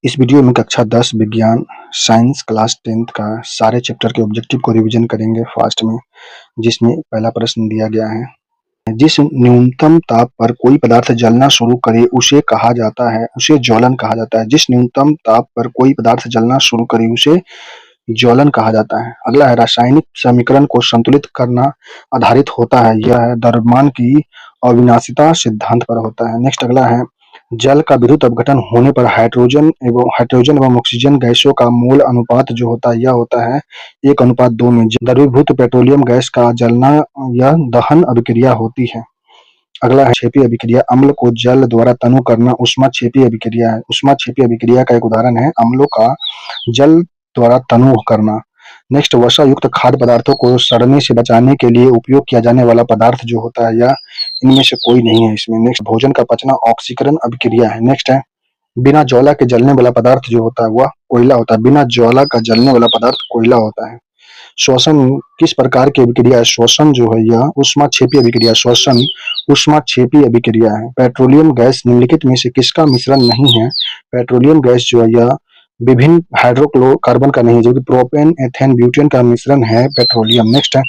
इस वीडियो में कक्षा 10 विज्ञान साइंस क्लास 10th का सारे चैप्टर के ऑब्जेक्टिव को रिवीजन करेंगे फास्ट में, जिसमें पहला प्रश्न दिया गया है। जिस न्यूनतम ताप पर कोई पदार्थ जलना शुरू करे उसे कहा जाता है, उसे ज्वलन कहा जाता है। जिस न्यूनतम ताप पर कोई पदार्थ जलना शुरू करे उसे ज्वलन कहा जाता है। अगला है, रासायनिक समीकरण को संतुलित करना आधारित होता है। यह है द्रव्यमान की अविनाशिता सिद्धांत पर होता है। नेक्स्ट अगला है, जल का विद्युत अपघटन होने पर हाइड्रोजन एवं ऑक्सीजन गैसों का मोल अनुपात जो होता है यह होता है 1:2 में। द्रवीभूत पेट्रोलियम गैस का जलना यह दहन अभिक्रिया होती है। अगला है, क्षेपी अभिक्रिया। अम्ल को जल द्वारा तनु करना ऊष्माक्षेपी अभिक्रिया है। ऊष्माक्षेपी अभिक्रिया का एक उदाहरण है अम्लों का जल द्वारा तनु करना। नेक्स्ट, वसा युक्त खाद्य पदार्थों को सड़ने से बचाने के लिए उपयोग किया जाने वाला पदार्थ जो होता है या इनमें से कोई नहीं है इसमें। नेक्स्ट, भोजन का पचना ऑक्सीकरण अभिक्रिया है। नेक्स्ट है, बिना ज्वाला के जलने वाला पदार्थ जो होता है वह कोयला होता है। बिना ज्वाला का जलने वाला पदार्थ कोयला होता है। श्वसन किस प्रकार की अभिक्रिया है? श्वसन जो है यह ऊष्माक्षेपी अभिक्रिया। श्वसन ऊष्माक्षेपी अभिक्रिया है। पेट्रोलियम गैस निम्नलिखित में से किसका मिश्रण नहीं है? पेट्रोलियम गैस जो है यह विभिन्न हाइड्रोक्लोरोकार्बन का नहीं है, जो कि प्रोपेन, एथेन, ब्यूटेन का मिश्रण है पेट्रोलियम। नेक्स्ट है,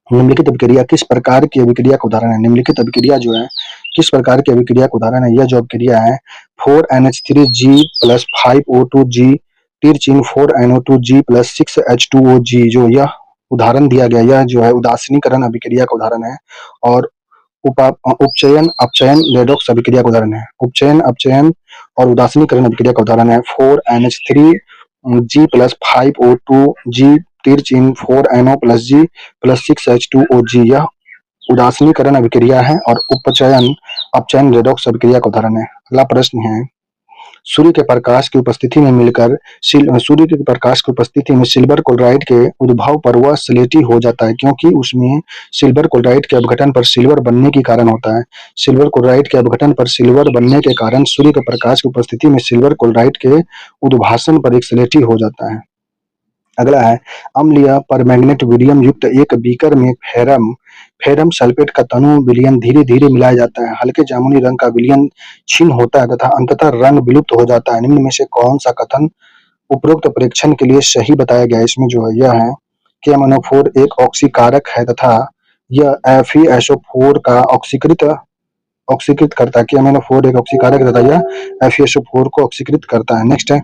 निम्नलिखित अभिक्रिया किस प्रकार की अभिक्रिया का उदाहरण है? निम्नलिखित अभिक्रिया जो है किस प्रकार की अभिक्रिया का उदाहरण है? यह जो अभिक्रिया है 4NH3G + 5O2G तिरचिन 4NO2G + 6H2OG जो यह उदाहरण दिया गया, यह जो है उदासीनीकरण अभिक्रिया का उदाहरण है। और उपचयन अपचयन रेडॉक्स अभिक्रिया का उदाहरण है। उपचयन अपचयन और उदासीनीकरण अभिक्रिया का उदाहरण है 4NH3G + 5O2G तिरचिन 4NO+G + 6H2OG यह उदासीनीकरण अभिक्रिया है और उपचयन अपचयन रेडॉक्स अभिक्रिया का उदाहरण है। अगला प्रश्न है, सूर्य के प्रकाश की उपस्थिति में सिल्वर क्लोराइड के उद्भव पर वह स्लेटी हो जाता है क्योंकि उसमें सिल्वर क्लोराइड के अपघटन पर सिल्वर बनने के कारण होता है। सिल्वर क्लोराइड के अपघटन पर सिल्वर बनने के कारण सूर्य के प्रकाश की उपस्थिति में सिल्वर क्लोराइड के उद्भासन पर एक स्लेटी हो जाता है। अगला है, अम्लीय परमैंगनेट विलियम युक्त एक बीकर में फेरम सल्फेट का तनु विलयन धीरे धीरे मिलाया जाता है। हल्के जामुनी रंग का विलयन क्षीण होता है तथा अंततः रंग विलुप्त हो जाता है। निम्न में से कौन सा कथन उपरोक्त परीक्षण के लिए सही बताया गया है? इसमें जो है यह है कि MnO4 एक ऑक्सीकारक है तथा यह FeSO4 का ऑक्सीकृत करता है। MnO4 एक ऑक्सीकारक है तथा यह FeSO4 को ऑक्सीकृत करता है। नेक्स्ट है,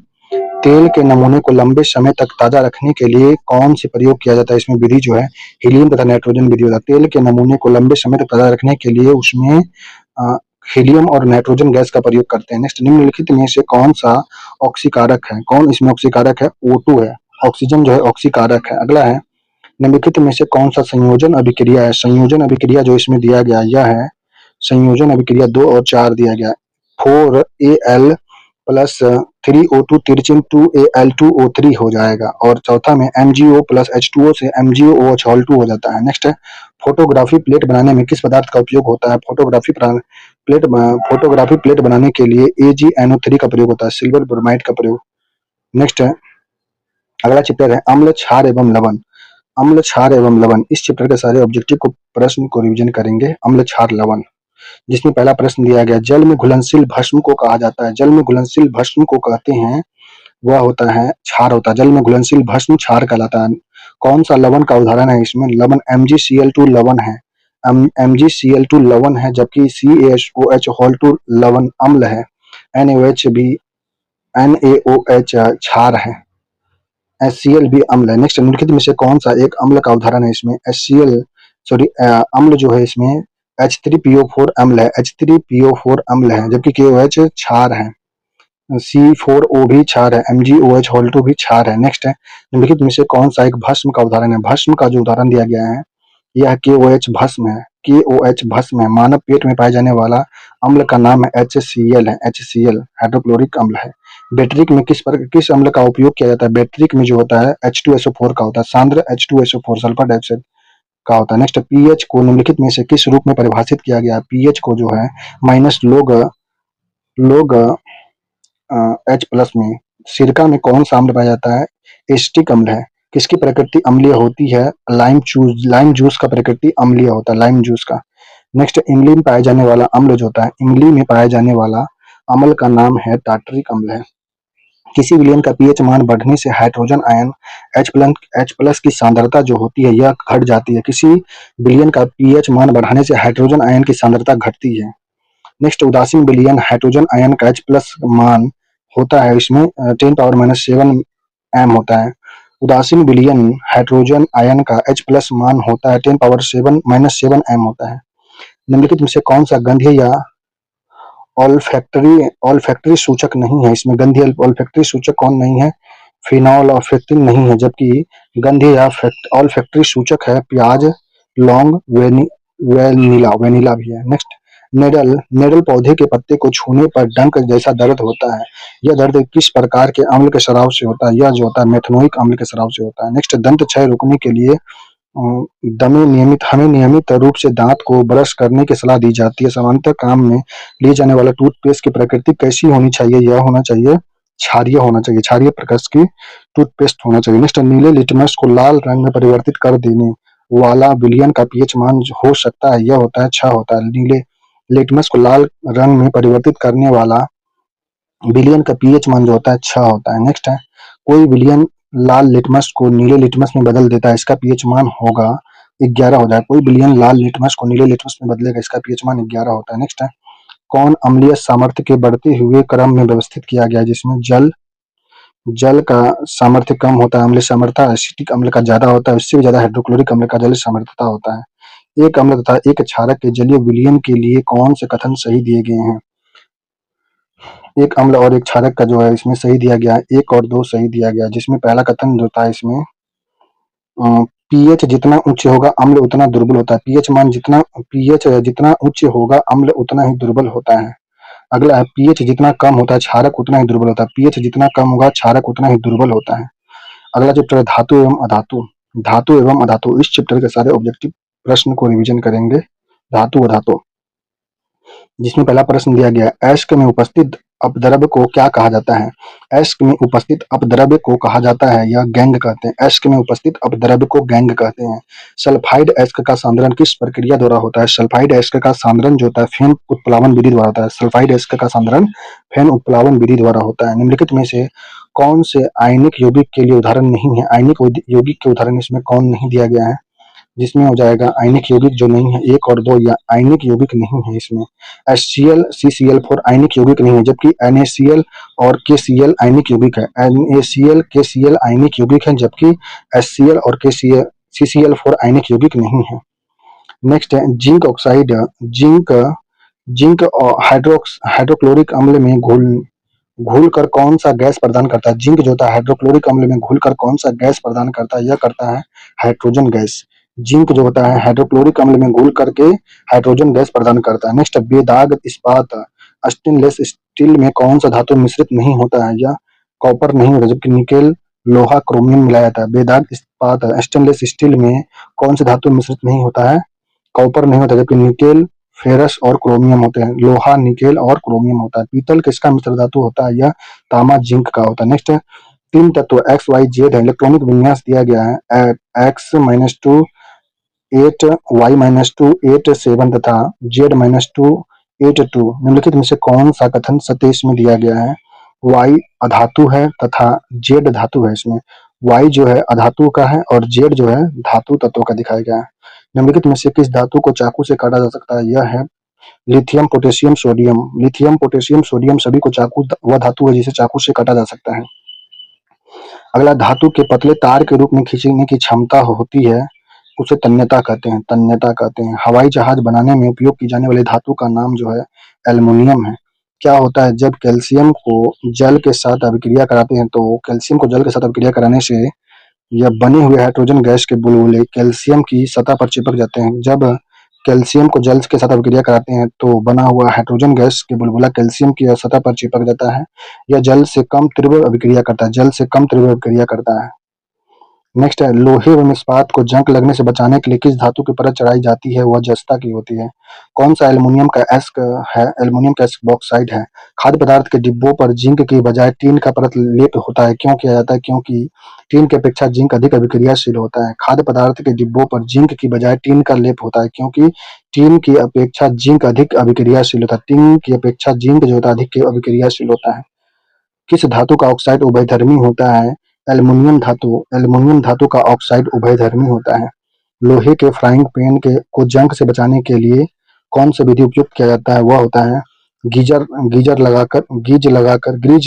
तेल के नमूने को लंबे समय तक ताजा रखने के लिए कौन से प्रयोग किया जाता है? इसमें विधि जो है हीलियम तथा नाइट्रोजन विधि होता है। तेल के नमूने को लंबे समय तक ताजा रखने के लिए उसमें हीलियम और नाइट्रोजन गैस का प्रयोग करते हैं। नेक्स्ट, निम्नलिखित में से कौन सा ऑक्सीकारक है? कौन इसमें ऑक्सीकारक है? O2 है। ऑक्सीजन जो है ऑक्सीकारक है। अगला है, निम्नलिखित में से कौन सा संयोजन अभिक्रिया है? संयोजन अभिक्रिया जो इसमें दिया गया यह है संयोजन अभिक्रिया 2 और 4 दिया गया। 4Al + 3O2 तिरचिन 2Al2O3 हो जाएगा और चौथा में MgO + H2O से MgOH Hol2 हो जाता है। नेक्स्ट है, फोटोग्राफी प्लेट बनाने में किस पदार्थ का उपयोग होता है? फोटोग्राफी प्लेट बनाने के लिए AgNO3 का प्रयोग होता है, सिल्वर ब्रोमाइड का प्रयोग। नेक्स्ट है, अगला चैप्टर है अम्ल क्षार एवं लवण। अम्ल क्षार एवं लवण, इस चैप्टर के सारे ऑब्जेक्टिव को प्रश्न को रिवीजन करेंगे। अम्ल क्षार लवण, जिसमें पहला प्रश्न दिया गया, जल में घुलनशील भस्म को कहा जाता है। जल में घुलनशील भस्म को कहते हैं वह होता है क्षार होता है। जल में घुलनशील भस्म क्षार कहलाता है। कौन सा लवण का उदाहरण है? इसमें लवण MgCl2 लवण है। MgCl2 लवण है, जबकि CaOH Hol2 लवण अम्ल है। NaOH क्षार है। HCl भी अम्ल है। नेक्स्ट, निम्नलिखित में से कौन सा एक अम्ल का उदाहरण है? इसमें अम्ल जो है इसमें H3PO4 अम्ल है। H3PO4 अम्ल है, जबकि KOH क्षार है। C4O भी क्षार है। MgOH Hol2 भी क्षार है। नेक्स्ट है, निम्नलिखित में से कौन सा एक भस्म का उदाहरण है? भस्म का जो उदाहरण दिया गया है यह KOH भस्म है। KOH भस्म है। मानव पेट में पाए जाने वाला अम्ल का नाम है HCl है। HCl हाइड्रोक्लोरिक अम्ल है। बैटरिक में किस अम्ल का उपयोग किया जाता है? बैटरिक में जो होता है H2SO4 का होता है, सांद्र H2SO4 सल्फर डाइऑक्साइड का होता है। नेक्स्ट, पीएच को निम्नलिखित में से किस रूप में परिभाषित किया गया? पीएच को जो है -log H+ में। सिरका में कौन सा अम्ल पाया जाता है? एसिटिक अम्ल है। किसकी प्रकृति अम्लीय होती है? लाइम जूस का प्रकृति अम्लीय होता है, लाइम जूस का। नेक्स्ट, इमली में पाया जाने वाला अम्ल जो होता है, इमली में पाया जाने वाला अम्ल का नाम है टार्टरिक अम्ल है। किसी विलयन का पीएच मान बढ़ने से हाइड्रोजन आयन H प्लस की सांद्रता जो होती है यह घट जाती है। किसी विलयन का पीएच मान बढ़ाने से हाइड्रोजन आयन की सांद्रता घटती है। नेक्स्ट उदासीन विलयन हाइड्रोजन आयन का H प्लस मान होता है, इसमें 10⁻⁷ एम होता है। उदासीन विलयन हाइड्रोजन आयन का H प्लस मान होता है 10⁻⁷ एम होता है। निम्नलिखित में से कौन सा गंधीय या ऑल्फैक्टरी सूचक नहीं है? इसमें गंधीय ऑल्फैक्टरी सूचक कौन नहीं है? फिनॉल ऑल्फैक्टिन नहीं है, जबकि गंधीय या ऑल्फैक्टरी सूचक है प्याज, लौंग, वेनिला भी है। नेक्स्ट नेडल नेडल पौधे के पत्ते को छूने पर डंक जैसा दर्द होता है। यह दर्द किस प्रकार के अम्ल के स्राव से होता है? यह जो होता है मेथनोइक अम्ल के स्राव से होता है। नेक्स्ट दंत क्षय रोकने के लिए हमें नियमित रूप से दांत को ब्रश करने की सलाह दी जाती है। सामान्यतः काम में लिए जाने वाला टूथपेस्ट की प्रकृति कैसी होनी चाहिए? यह होना चाहिए क्षारीय होना चाहिए, क्षारीय प्रकृति की टूथपेस्ट होना चाहिए। नेक्स्ट नीले लिटमस को लाल रंग में परिवर्तित कर देने वाला विलयन का पीएच मान हो सकता है, यह होता है 6 होता है। नीले लिटमस को लाल रंग में परिवर्तित करने वाला विलयन का पीएच मान जो होता है 6 होता है। नेक्स्ट है कोई विलयन लाल लिटमस को नीले लिटमस में बदल देता है, इसका पीएच मान होगा 11 हो जाएगा। कोई विलयन लाल लिटमस को नीले लिटमस में बदलेगा, इसका पीएच मान 11 होता है। नेक्स्ट है कौन अम्लीय सामर्थ्य के बढ़ते हुए क्रम में व्यवस्थित किया गया है? जिसमें जल जल का सामर्थ्य कम होता है, अम्लीय सामर्थ्य एसिटिक अम्ल का ज्यादा होता है, उससे भी ज्यादा हाइड्रोक्लोरिक अम्ल का जल सामर्थ्यता होता है। एक अम्ल तथा एक क्षारक के जलीय विलयन के लिए कौन से कथन सही दिए गए हैं? एक अम्ल और एक क्षारक का जो है इसमें सही दिया गया है, 1 और 2 सही दिया गया है। जिसमें पहला कथन जो था इसमें पीएच जितना उच्च होगा अम्ल उतना दुर्बल होता है। पीएच जितना उच्च होगा अम्ल उतना ही दुर्बल होता है। अगला है पीएच जितना कम होता है क्षारक उतना ही दुर्बल होता है। पीएच जितना कम होगा क्षारक उतना ही दुर्बल होता है। अगला चैप्टर है धातु एवं अधातु। धातु एवं अधातु, इस चैप्टर के सारे ऑब्जेक्टिव प्रश्न को रिवीजन करेंगे। धातु अधातु, जिसमें पहला प्रश्न दिया गया है अयस्क में उपस्थित अपद्रव्य को क्या कहा जाता है? अयस्क में उपस्थित अपद्रव्य को कहा जाता है या गैंग कहते हैं। अयस्क में उपस्थित अपद्रव्य को गैंग कहते हैं। सल्फाइड अयस्क का सांद्रण किस प्रक्रिया द्वारा होता है? सल्फाइड अयस्क का सांद्रण जो होता है फेन उत्प्लावन विधि द्वारा होता है। सल्फाइड अयस्क का सांद्रण फेन उत्प्लावन विधि द्वारा होता है। निम्नलिखित में से कौन से आयनिक यौगिक के लिए उदाहरण नहीं है? आयनिक यौगिक के उदाहरण इसमें कौन नहीं दिया गया है? जिसमें हो जाएगा आयनिक यौगिक जो नहीं है 1 और 2 या आयनिक यौगिक नहीं है इसमें। HCl CCl4 आयनिक यौगिक नहीं है, जबकि NaCl और KCl आयनिक यौगिक है। NaCl KCl आयनिक यौगिक है, जबकि HCl और CCl4 आयनिक यौगिक नहीं है। नेक्स्ट है zinc oxide. Zinc zinc hydrochloric अम्ल में घुलकर कौन सा गैस प्रदान करता है? जिंक जो होता है हाइड्रोक्लोरिक अम्ल में घुलकर कौन सा गैस प्रदान करता है? यह करता है हाइड्रोजन गैस। जिंक जो होता है हाइड्रोक्लोरिक अम्ल में घुल करके हाइड्रोजन गैस प्रदान करता है। नेक्स्ट बेदाग इस्पात। स्टेनलेस स्टील में कौन सा धातु मिश्रित नहीं होता है? या कॉपर नहीं होता, जबकि निकेल, लोहा, क्रोमियम मिलाया जाता है। बेदाग इस्पात स्टेनलेस स्टील में कौन सा धातु मिश्रित नहीं होता है? कॉपर नहीं होता, जबकि निकेल, फेरस और क्रोमियम होते हैं। लोहा, निकेल और क्रोमियम होता है। पीतल किसका मिश्र धातु होता है? यह तांबा जिंक का होता है। नेक्स्ट है तीन तत्व एक्स वाई जेड है। इलेक्ट्रॉनिक विन्यास दिया गया है x-2 8 y-2 8 7 तथा z-2 8 2। निम्नलिखित में से कौन सा कथन सत्य इसमें दिया गया है? y अधातु है तथा z धातु है। इसमें y जो है अधातु का है और z जो है धातु तत्व का दिखाया गया है। निम्नलिखित में से किस धातु को चाकू से काटा जा सकता है? यह है lithium, potassium, sodium. Lithium, potassium, sodium सभी को चाकू वह धातु है जिसे चाकू से काटा जा सकता है। अगला धातु के पतले तार के रूप में खींचने की क्षमता होती है, उसे तन्यता कहते हैं। तन्यता कहते हैं। हवाई जहाज बनाने में उपयोग की जाने वाली धातु का नाम जो है एल्युमिनियम है। क्या होता है जब कैल्शियम को जल के साथ अभिक्रिया कराते हैं तो कैल्शियम को जल के साथ अभिक्रिया कराने से यह बने हुए हाइड्रोजन गैस के बुलबुले कैल्शियम की सतह पर चिपक जाते हैं। जब कैल्शियम को जल के साथ अभिक्रिया कराते हैं तो बना हुआ हाइड्रोजन गैस के बुलबुला कैल्शियम की सतह पर चिपक जाता है। यह जल से कम तीव्र अभिक्रिया करता है। जल से कम तीव्र अभिक्रिया करता है। नेक्स्ट है लोहे एवं इस्पात को जंग लगने से बचाने के लिए किस धातु की परत चढ़ाई जाती है? वह जस्ता की होती है। कौन सा एल्युमिनियम का एस्क है? एल्युमिनियम का एस्क बॉक्साइड है। खाद्य पदार्थ के डिब्बों पर जिंक की बजाय टीन का परत लेप होता है, क्यों किया जाता है? क्योंकि टीन की अपेक्षा जिंक अधिक अभिक्रियाशील होता है। खाद्य पदार्थ के डिब्बों पर जिंक की बजाय टीन का लेप होता है, क्योंकि टीन की अपेक्षा जिंक अधिक अभिक्रियाशील होता है। टीन की अपेक्षा जिंक जो होता है अधिक अभिक्रियाशील होता है। किस धातु का ऑक्साइड उभयधर्मी होता है? एल्युमिनियम धातु का ऑक्साइड उभयधर्मी होता है। लोहे के फ्राइंग पैन को जंग से बचाने के लिए कौन सा विधि उपयुक्त किया जाता है? वह होता है ग्रीज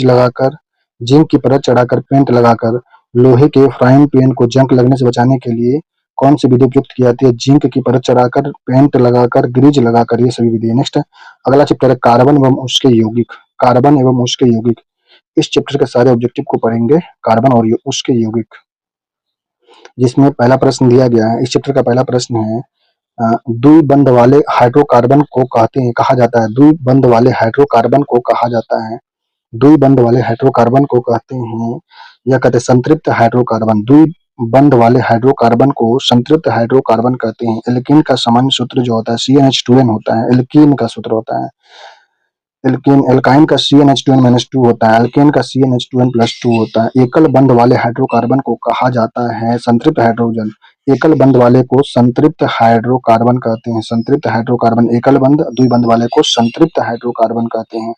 लगाकर, जिंक की परत चढ़ाकर, पेंट लगाकर। लोहे के फ्राइंग पैन को जंग लगने से बचाने के लिए कौन सी विधि उपयुक्त की जाती है? जिंक की परत चढ़ाकर, पेंट लगाकर, ग्रीज लगाकर, ये सभी विधि है। नेक्स्ट अगला चैप्टर है कार्बन एवं उसके यौगिक। कार्बन एवं उसके यौगिक, इस चैप्टर के सारे ऑब्जेक्टिव को पढ़ेंगे। कार्बन और उसके यौगिक, जिसमें पहला प्रश्न दिया गया है। इस चैप्टर का पहला प्रश्न है, द्विबंध वाले हाइड्रोकार्बन को कहा जाता है। द्विबंध वाले हाइड्रोकार्बन को कहा जाता है। द्विबंध वाले हाइड्रोकार्बन को कहते हैं, या कहते हैं संतृप्त हाइड्रोकार्बन। द्विबंध वाले हाइड्रोकार्बन को संतृप्त हाइड्रोकार्बन कहते हैं। एल्कीन का सामान्य सूत्र जो होता है CnH2n होता है। एल्कीन का सूत्र होता है एल्काइन का CnH2n-2 होता है। एल्केन का CnH2n+2 होता है। एकल बंध वाले हाइड्रोकार्बन को कहा जाता है संतृप्त हाइड्रोजन। एकल बंध वाले को संतृप्त हाइड्रोकार्बन कहते हैं। संतृप्त हाइड्रोकार्बन एकल बंध, द्विबंध वाले को संतृप्त हाइड्रोकार्बन कहते हैं।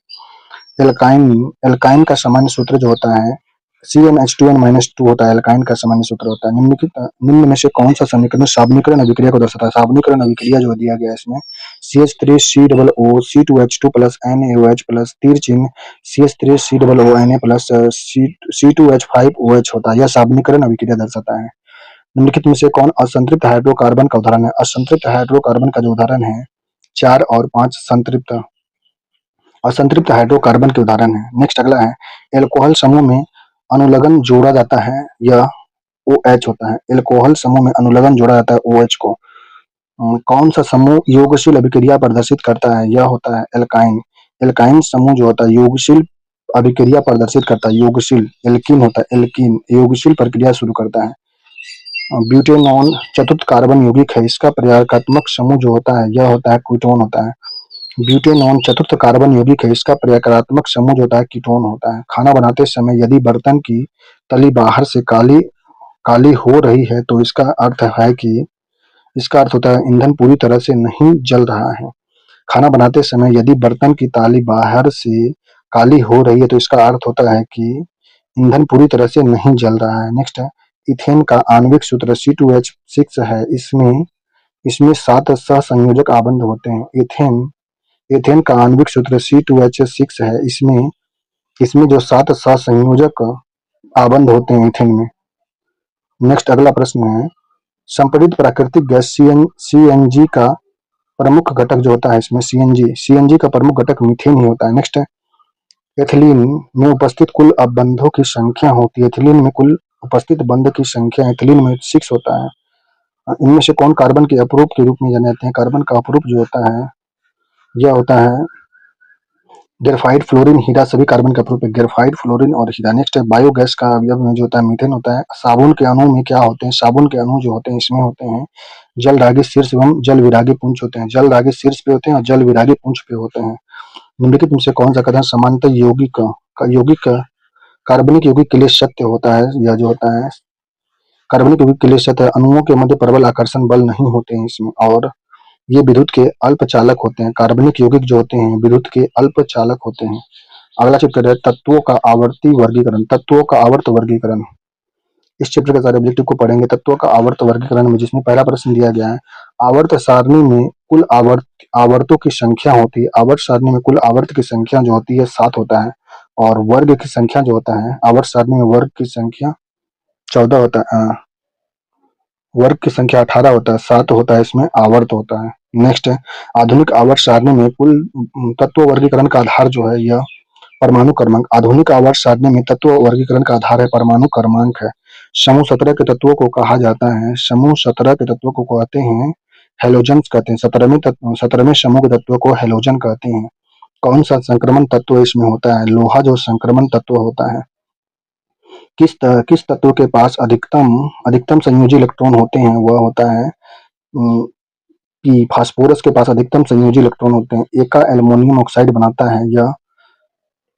एल्काइन एल्काइन का सामान्य सूत्र जो होता है CnH2n-2 होता है। एल्काइन का सामान्य सूत्र होता है। निम्न में से कौन सा समीकरण साबुनीकरण अभिक्रिया को दर्शाता है? साबुनीकरण अभिक्रिया जो दिया गया है इसमें CH3COO C2H2 plus NaOH plus तीर चिन्ह CH3COO Na प्लस C2H5OH होता है। यह साबुनीकरण अभिक्रिया दर्शाता है। निम्नलिखित में से कौन असंतृप्त हाइड्रोकार्बन का उदाहरण है? असंतृप्त हाइड्रोकार्बन का जो उदाहरण है 4 और 5 असंतृप्त हाइड्रोकार्बन के उदाहरण है। नेक्स्ट अगला है, एल्कोहल समूह में अनुलग्न जोड़ा जाता है, यह OH होता है। एल्कोहल समूह में अनुलग्न जोड़ा जाता है OH को। कौन सा समूह योगशील अभिक्रिया प्रदर्शित करता है? यह होता है एल्काइन। एल्काइन समूह जो होता है योगशील अभिक्रिया प्रदर्शित करता है। योगशील एल्कीन होता है। एल्कीन योगशील प्रक्रिया शुरू करता है। ब्यूटेनॉन चतुर्थ कार्बन यौगिक है। इसका प्रकार्यात्मक समूह जो होता है यह होता है कीटोन होता है। ब्यूटेनॉन चतुर्थ कार्बन यौगिक है। इसका प्रकार्यात्मक समूह जो होता है कीटोन होता है। खाना बनाते समय यदि बर्तन की तली बाहर से काली काली हो रही है तो इसका अर्थ होता है ईंधन पूरी तरह से नहीं जल रहा है। खाना बनाते समय यदि बर्तन की ताली बाहर से काली हो रही है तो इसका अर्थ होता है कि ईंधन पूरी तरह से नहीं जल रहा है। नेक्स्ट है, इथेन का आणविक सूत्र C2H6 है। इसमें 7 सहसंयोजक आबंध होते हैं। एथेन का आणविक सूत्र C2H6 है। इसमें जो 7 सहसंयोजक आबंध होते हैं इथेन में। नेक्स्ट अगला प्रश्न है, संपीड़ित प्राकृतिक गैस CNG का प्रमुख घटक जो होता है इसमें CNG का प्रमुख घटक मीथेन ही होता है। नेक्स्ट है, एथिलीन में उपस्थित कुल बंधों की संख्या होती है। एथिलीन में कुल उपस्थित बंध की संख्या एथिलीन में 6 होता है। इनमें से कौन कार्बन के अपरूप के रूप में जाने जाते हैं? कार्बन का अपरूप जो होता है यह होता है ग्रेफाइट, फ्लोरीन, हीरा। सभी कार्बन के अपरूप है ग्रेफाइट, फ्लोरीन और हीरा। नेक्स्ट है, बायोगैस का अवयव में जो होता है मीथेन होता है। साबुन के अणु में क्या होते हैं? साबुन के अणु जो होते हैं इसमें होते हैं जल रागी शीर्ष एवं जल विरागी पुंज होते हैं। जल रागी शीर्ष पे होते हैं और जल विरागी पुंज पे होते हैं। निम्नलिखित में से कौन सा कथन सामान्यतः यौगिक कार्बनिक यौगिक के लिए सत्य होता है? यह जो होता है कार्बनिक यौगिक के लिए सत्य है। अणुओं के मध्य प्रबल आकर्षण बल नहीं होते हैं इसमें, और ये विद्युत के अल्पचालक होते हैं। कार्बनिक यौगिक जो होते हैं विद्युत के अल्पचालक होते हैं। अगला चैप्टर है तत्वों का आवर्ती वर्गीकरण। तत्वों का आवर्त वर्गीकरण, इस चैप्टर के सारे ऑब्जेक्टिव को पढ़ेंगे। तत्वों का आवर्त वर्गीकरण में जिसमें पहला प्रश्न दिया गया है, आवर्त सारणी में कुल आवर्तों की संख्या होती है। आवर्त सारणी में कुल आवर्त की संख्या जो होती है 7 होता है, और वर्ग की संख्या जो होता है आवर्त सारणी में वर्ग की संख्या 14 होता है, वर्ग की संख्या 18 होता है, 7 होता है इसमें आवर्त होता है। नेक्स्ट है, आधुनिक आवर्त सारणी में कुल तत्व वर्गीकरण का आधार जो है यह परमाणु क्रमांक। आधुनिक आवर्त सारणी में तत्व वर्गीकरण का आधार है परमाणु क्रमांक है। समूह 17 के तत्वों को कहा जाता है, समूह 17 के तत्वों को कहते हैं हेलोजन्स कहते हैं। 17वें समूह के तत्वों को हेलोजन कहते हैं। कौन सा संक्रमण तत्व इसमें होता है? लोहा जो संक्रमण तत्व होता है। किस तत्व के पास अधिकतम संयोजी इलेक्ट्रॉन होते हैं? वह होता है कि फास्फोरस के पास अधिकतम संयोजी इलेक्ट्रॉन होते हैं। एका एल्युमिनियम ऑक्साइड बनाता है यह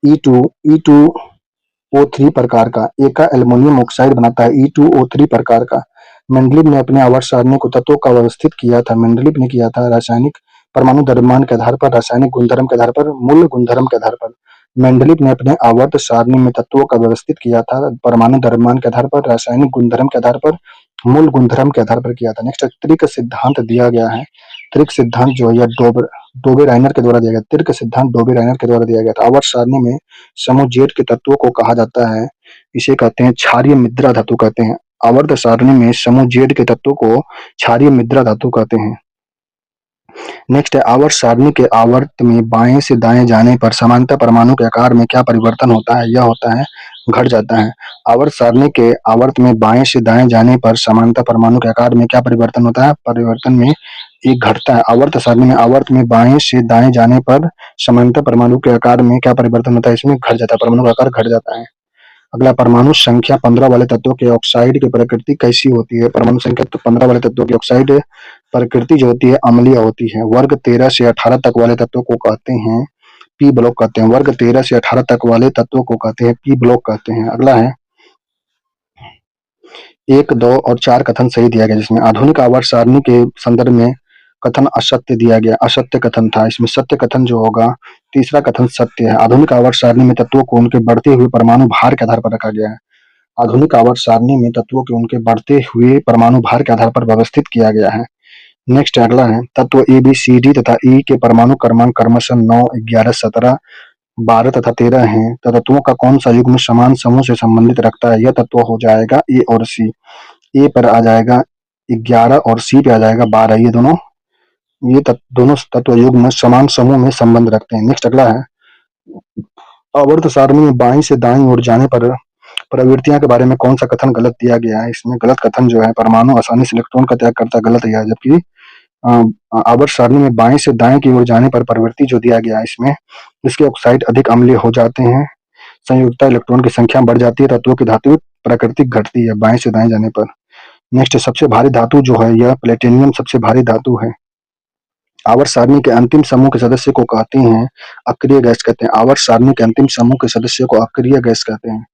E2O3 प्रकार का। एका एल्युमिनियम ऑक्साइड बनाता है E2O3 प्रकार का। मेंडलीव ने अपने आवर्त सारणी को तत्वों का व्यवस्थित किया था। मेंडलीव ने किया था रासायनिक परमाणु द्रव्यमान के आधार पर, रासायनिक गुणधर्म के आधार पर, मूल गुणधर्म के आधार पर। मेंडलीव ने अपने आवर्त सारणी में तत्वों का व्यवस्थित किया था, परमाणु द्रव्यमान के आधार पर, रासायनिक गुणधर्म के आधार पर, मूल गुणधर्म के आधार पर किया था। नेक्स्ट त्रिक सिद्धांत दिया गया है। त्रिक सिद्धांत जो है डोबेराइनर के द्वारा दिया गया। त्रिक सिद्धांत डोबेराइनर के द्वारा दिया गया था। आवर्त सारणी में समूह जेड के तत्वों को कहा जाता है, इसे कहते हैं क्षारीय मिद्रा धातु कहते हैं। आवर्त सारणी में समूह जेड के तत्वों को क्षारीय मिद्रा धातु कहते हैं। नेक्स्ट है आवर्त सारणी के आवर्त में बाएं से दाएं जाने पर समानता परमाणु के आकार में क्या परिवर्तन होता है? यह होता है घट जाता है। आवर्त सारणी के आवर्त में बाएं से दाएं जाने पर समानता परमाणु के आकार में क्या परिवर्तन होता है? परिवर्तन में एक घटता है। आवर्त सारणी में आवर्त में बाएं से दाएं जाने पर समानता परमाणु के आकार में क्या परिवर्तन होता है? इसमें घट जाता है, परमाणु का आकार घट जाता है। अगला परमाणु संख्या 15 वाले तत्वों के ऑक्साइड की प्रकृति कैसी होती है? परमाणु संख्या 15 वाले तत्वों की ऑक्साइड प्रकृति जो होती है अम्लीय होती है। वर्ग 13 से 18 तक वाले तत्वों को कहते हैं पी ब्लॉक कहते हैं। वर्ग 13 से 18 तक वाले तत्वों को कहते हैं पी ब्लॉक कहते हैं। अगला है 1, 2 और 4 कथन सही दिया गया, जिसमें आधुनिक आवर्त सारणी के संदर्भ में कथन असत्य दिया गया, असत्य कथन था। इसमें सत्य कथन जो होगा, तीसरा कथन सत्य है। आधुनिक आवर्त सारणी में तत्वों को उनके बढ़ते हुए परमाणु भार के आधार पर रखा गया है। आधुनिक आवर्त सारणी में तत्वों के उनके बढ़ते हुए परमाणु भार के आधार पर व्यवस्थित किया गया है। नेक्स्ट अगला है तत्व ए बी सी डी तथा ई के परमाणु क्रमांक क्रमशः 9, 11, 17, 12 तथा 13 हैं। तो तत्वों का कौन सा युग्म समान समूह से संबंधित रखता है? यह तत्व हो जाएगा ए और सी। ए पर आ जाएगा 11 और सी पे आ जाएगा 12। ये दोनों तत्व युग्म समान समूह में संबंध रखते हैं। नेक्स्ट अगला है आवर्त सारणी में बाईं से दाईं ओर जाने पर प्रवृत्तियां के बारे में कौन सा कथन गलत दिया गया है? इसमें गलत कथन जो है परमाणु आसानी से इलेक्ट्रॉन का त्याग करता गलत दिया है, जबकि आवर्त सारणी में बाएं से दाएं की ओर जाने पर प्रवृत्ति जो दिया गया है इसमें इसके ऑक्साइड अधिक अम्लीय हो जाते हैं, संयुक्ता इलेक्ट्रॉन की संख्या बढ़ जाती है, तत्वों की धातु प्रकृति घटती है बाएं से दाएं जाने पर। नेक्स्ट सबसे भारी धातु जो है यह प्लेटिनियम सबसे भारी धातु है। आवर्त सारणी के अंतिम समूह के सदस्य को कहते हैं अक्रिय गैस कहते हैं। आवर्त सारणी के अंतिम समूह के सदस्य को अक्रिय गैस कहते हैं।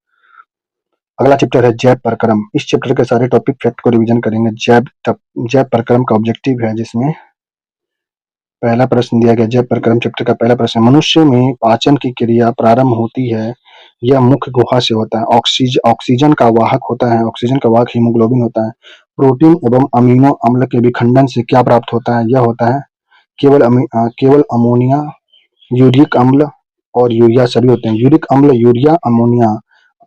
अगला चैप्टर है जैव प्रक्रम। इस चैप्टर के सारे टॉपिक फैक्ट को रिवीजन करेंगे। जैव प्रक्रम का ऑब्जेक्टिव है, जिसमें पहला प्रश्न दिया गया। जैव प्रक्रम चैप्टर का पहला प्रश्न, मनुष्य में पाचन की क्रिया प्रारंभ होती है, यह मुख्य गुहा से होता है। ऑक्सीजन का वाहक होता है, ऑक्सीजन का वाहक हीमोग्लोबिन होता है। प्रोटीन एवं अमीनो अम्ल के विखंडन से क्या प्राप्त होता है? यह होता है केवल अमोनिया, यूरिक अम्ल और यूरिया सभी होते हैं। यूरिक अम्ल, यूरिया, अमोनिया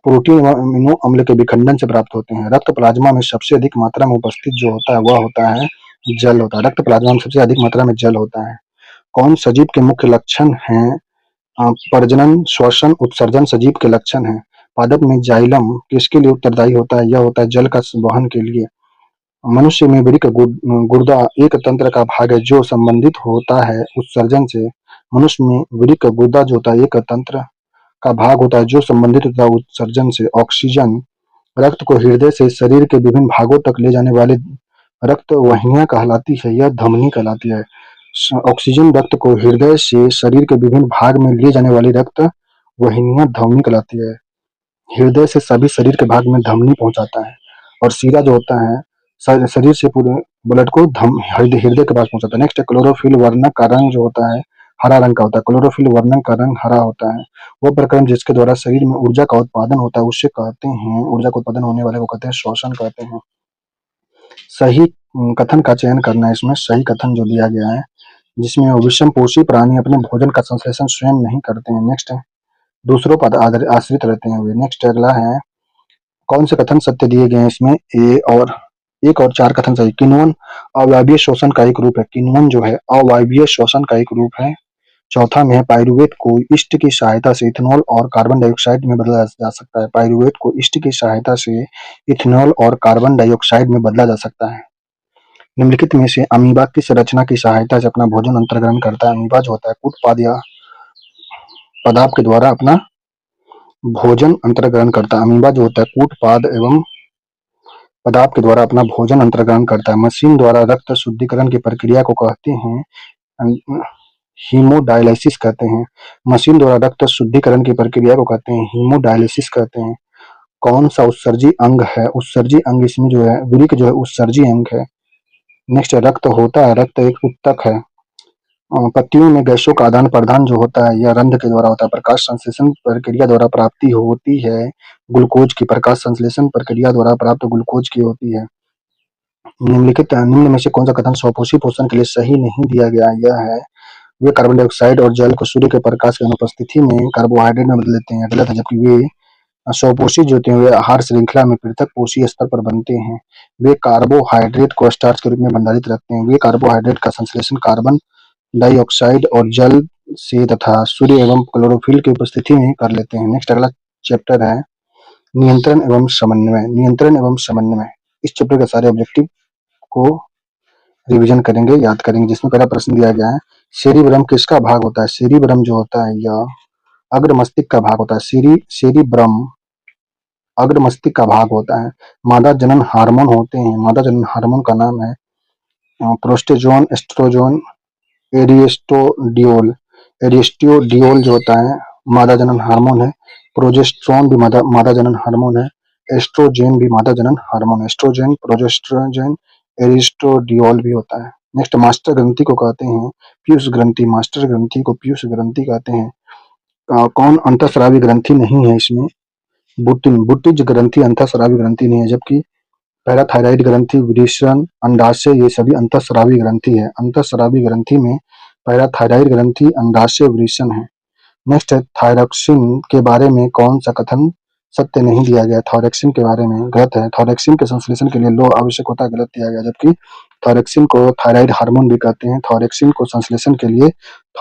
प्रोटीन व अमीनो अम्ल के विखंडन से प्राप्त होते हैं। रक्त प्लाज्मा में सबसे अधिक मात्रा में उपस्थित जो होता है वह होता है जल होता है। रक्त प्लाज्मा में सबसे अधिक मात्रा में जल होता है। कौन सजीव के मुख्य लक्षण हैं? प्रजनन, श्वसन, उत्सर्जन सजीव के लक्षण हैं। पादप में जाइलम किसके लिए उत्तरदायी होता है? यह होता है जल का वहन के लिए। मनुष्य में वृक्क गुर्दा एक तंत्र का भाग है जो संबंधित होता है उत्सर्जन से। मनुष्य में वृक्क गुर्दा जो होता है एक तंत्र का भाग होता है जो संबंधित होता है उत्सर्जन से। ऑक्सीजन रक्त को हृदय से शरीर के विभिन्न भागों तक ले जाने वाली रक्त वाहिनियां कहलाती है, यह धमनी कहलाती है। ऑक्सीजन रक्त को हृदय से शरीर के विभिन्न भाग में ले जाने वाली रक्त वाहिनियां धमनी कहलाती है। हृदय से सभी शरीर के भाग में धमनी पहुंचाता है, और सीरा जो होता है शरीर से पूरे ब्लड को हृदय के पास पहुंचाता है। नेक्स्ट क्लोरोफिल वर्णक का रंग जो होता है हरा रंग का होता है। क्लोरोफिल वर्णक का रंग हरा होता है। वो प्रक्रम जिसके द्वारा शरीर में ऊर्जा का उत्पादन होता है उसे कहते हैं, ऊर्जा का उत्पादन होने वाले को कहते हैं श्वसन कहते हैं। सही कथन का चयन करना है। इसमें सही कथन जो दिया गया है, जिसमें विषम पोषी प्राणी अपने भोजन का संश्लेषण स्वयं नहीं करते हैं। नेक्स्ट है दूसरों पर आश्रित रहते हैं वे। नेक्स्ट अगला है कौन से कथन सत्य दिए गए हैं? इसमें एक और 4 कथन सही। किण्वन अवायवीय श्वसन का एक रूप है। किण्वन जो है अवायवीय श्वसन का एक रूप है। चौथा में है पाइरुवेट को ईस्ट की सहायता से इथेनॉल और कार्बन डाइऑक्साइड में बदला जा सकता है। पाइरुवेट को ईस्ट की सहायता से इथेनॉल और कार्बन डाइऑक्साइड में बदला जा सकता है। निम्नलिखित में से अमीबा किस रचना की सहायता से अपना भोजन अंतर्ग्रहण करता है? अमीबा जो होता है कूटपाद या पदार्थ के द्वारा अपना भोजन अंतर्ग्रहण करता है। अमीबा जो होता है कूटपाद एवं पदार्थ के द्वारा अपना भोजन अंतर्ग्रहण करता है। मशीन द्वारा रक्त शुद्धिकरण की प्रक्रिया को कहते हैं हीमोडायलिसिस कहते हैं। मशीन द्वारा रक्त शुद्धिकरण की प्रक्रिया को कहते हैं हीमोडायलिसिस कहते हैं। कौन सा उत्सर्जी अंग है? उत्सर्जी अंग इसमें जो है वृक्क जो है उत्सर्जी अंग है। नेक्स्ट रक्त होता है, रक्त एक उत्तक है। पत्तियों में गैसों का आदान प्रदान जो होता है यह रंध्र के द्वारा होता है। प्रकाश संश्लेषण प्रक्रिया द्वारा प्राप्ति होती है ग्लूकोज की। प्रकाश संश्लेषण प्रक्रिया द्वारा प्राप्त ग्लूकोज की होती है। निम्न में से कौन सा कथन स्वपोषी पोषण के लिए सही नहीं दिया गया? यह है वे कार्बन डाइऑक्साइड और जल को सूर्य के प्रकाश की अनुपस्थिति में कार्बोहाइड्रेट में बदल देते हैं, गलत है। जबकि वे स्वपोषी जो होते हैं वे आहार श्रृंखला में पृथक पोषी स्तर पर बनते हैं। वे कार्बोहाइड्रेट को स्टार्च के रूप में भंडारित रखते हैं। वे कार्बोहाइड्रेट का संश्लेषण कार्बन डाइऑक्साइड और जल से तथा सूर्य एवं क्लोरोफिल की उपस्थिति में कर लेते हैं। नेक्स्ट अगला चैप्टर है नियंत्रण एवं समन्वय। नियंत्रण एवं समन्वय इस चैप्टर के सारे ऑब्जेक्टिव को रिवीजन करेंगे, याद करेंगे। जिसमें पहला प्रश्न दिया गया है सेरिब्रम किसका भाग होता है? सेरिब्रम जो होता है यह अग्र मस्तिष्क का भाग होता है। सेरिब्रम अग्र मस्तिष्क का भाग होता है। मादा जनन हार्मोन होते हैं। मादा जनन हार्मोन का नाम है प्रोस्टेजोन, एस्ट्रोजोन, एरिस्टोडियोल। एरिस्टोडियोल जो होता है मादा जनन हार्मोन है। प्रोजेस्टेरोन भी मादा जनन हार्मोन है। एस्ट्रोजेन भी मादा जनन हार्मोन है। एस्ट्रोजेन, प्रोजेस्टेरोन, एरिस्टोडियोल भी होता है। नेक्स्ट मास्टर ग्रंथि को कहते हैं पीयूष ग्रंथि। मास्टर ग्रंथि को पीयूष ग्रंथि कहते हैं। कौन अंतःस्रावी ग्रंथि नहीं है इसमें? बुटिज ग्रंथि अंतःस्रावी ग्रंथि नहीं है। जबकि पैराथायराइड ग्रंथि, वृषण, अंडाशय ये सभी अंतःस्रावी ग्रंथि है। अंतःस्रावी ग्रंथि में पैराथायराइड ग्रंथि, अंडाशय, वृषण है। नेक्स्ट है थायरॉक्सिन के बारे में कौन सा कथन सत्य नहीं दिया गया? थायरॉक्सिन के बारे में गलत है। थायरॉक्सिन के संश्लेषण के लिए लौह आवश्यक होता है, गलत दिया गया। जबकि थायरॉक्सिन को थायराइड हार्मोन भी कहते हैं। थायरॉक्सिन को संश्लेषण के लिए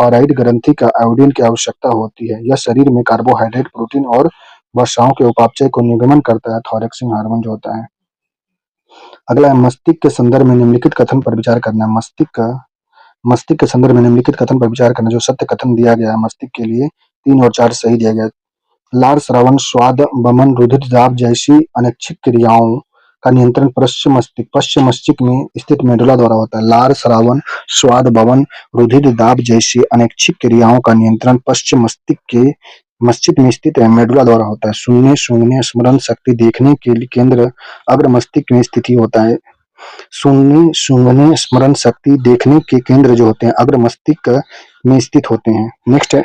थायराइड ग्रंथि का आयोडीन की आवश्यकता होती है। यह शरीर में कार्बोहाइड्रेट, प्रोटीन और वसाओं के उपापचय को निर्गमन करता है। थायरॉक्सिन हार्मोन जो होता है। अगला है मस्तिष्क के संदर्भ में निम्नलिखित कथन पर विचार करना। मस्तिष्क के संदर्भ में निम्नलिखित कथन पर विचार करना। जो सत्य कथन दिया गया है मस्तिष्क के लिए 3 और 4 सही दिया गया। लार श्रवण, स्वाद, वमन, रुधिर दाब जैसी अनैच्छिक क्रियाओं का नियंत्रण पश्च मस्तिष्क में स्थित मेडुला द्वारा होता है। लार श्रावण, स्वाद, वमन, रुधिर दाब जैसी अनैच्छिक क्रियाओं का नियंत्रण पश्च मस्तिष्क में स्थित मेडुला द्वारा होता है। सुनने, सूंघने, स्मरण शक्ति, देखने के लिए केंद्र अग्र मस्तिष्क में स्थित होता है। सुनने, सूंघने, स्मरण शक्ति, देखने के केंद्र जो होते हैं अग्र मस्तिष्क में स्थित होते हैं। नेक्स्ट है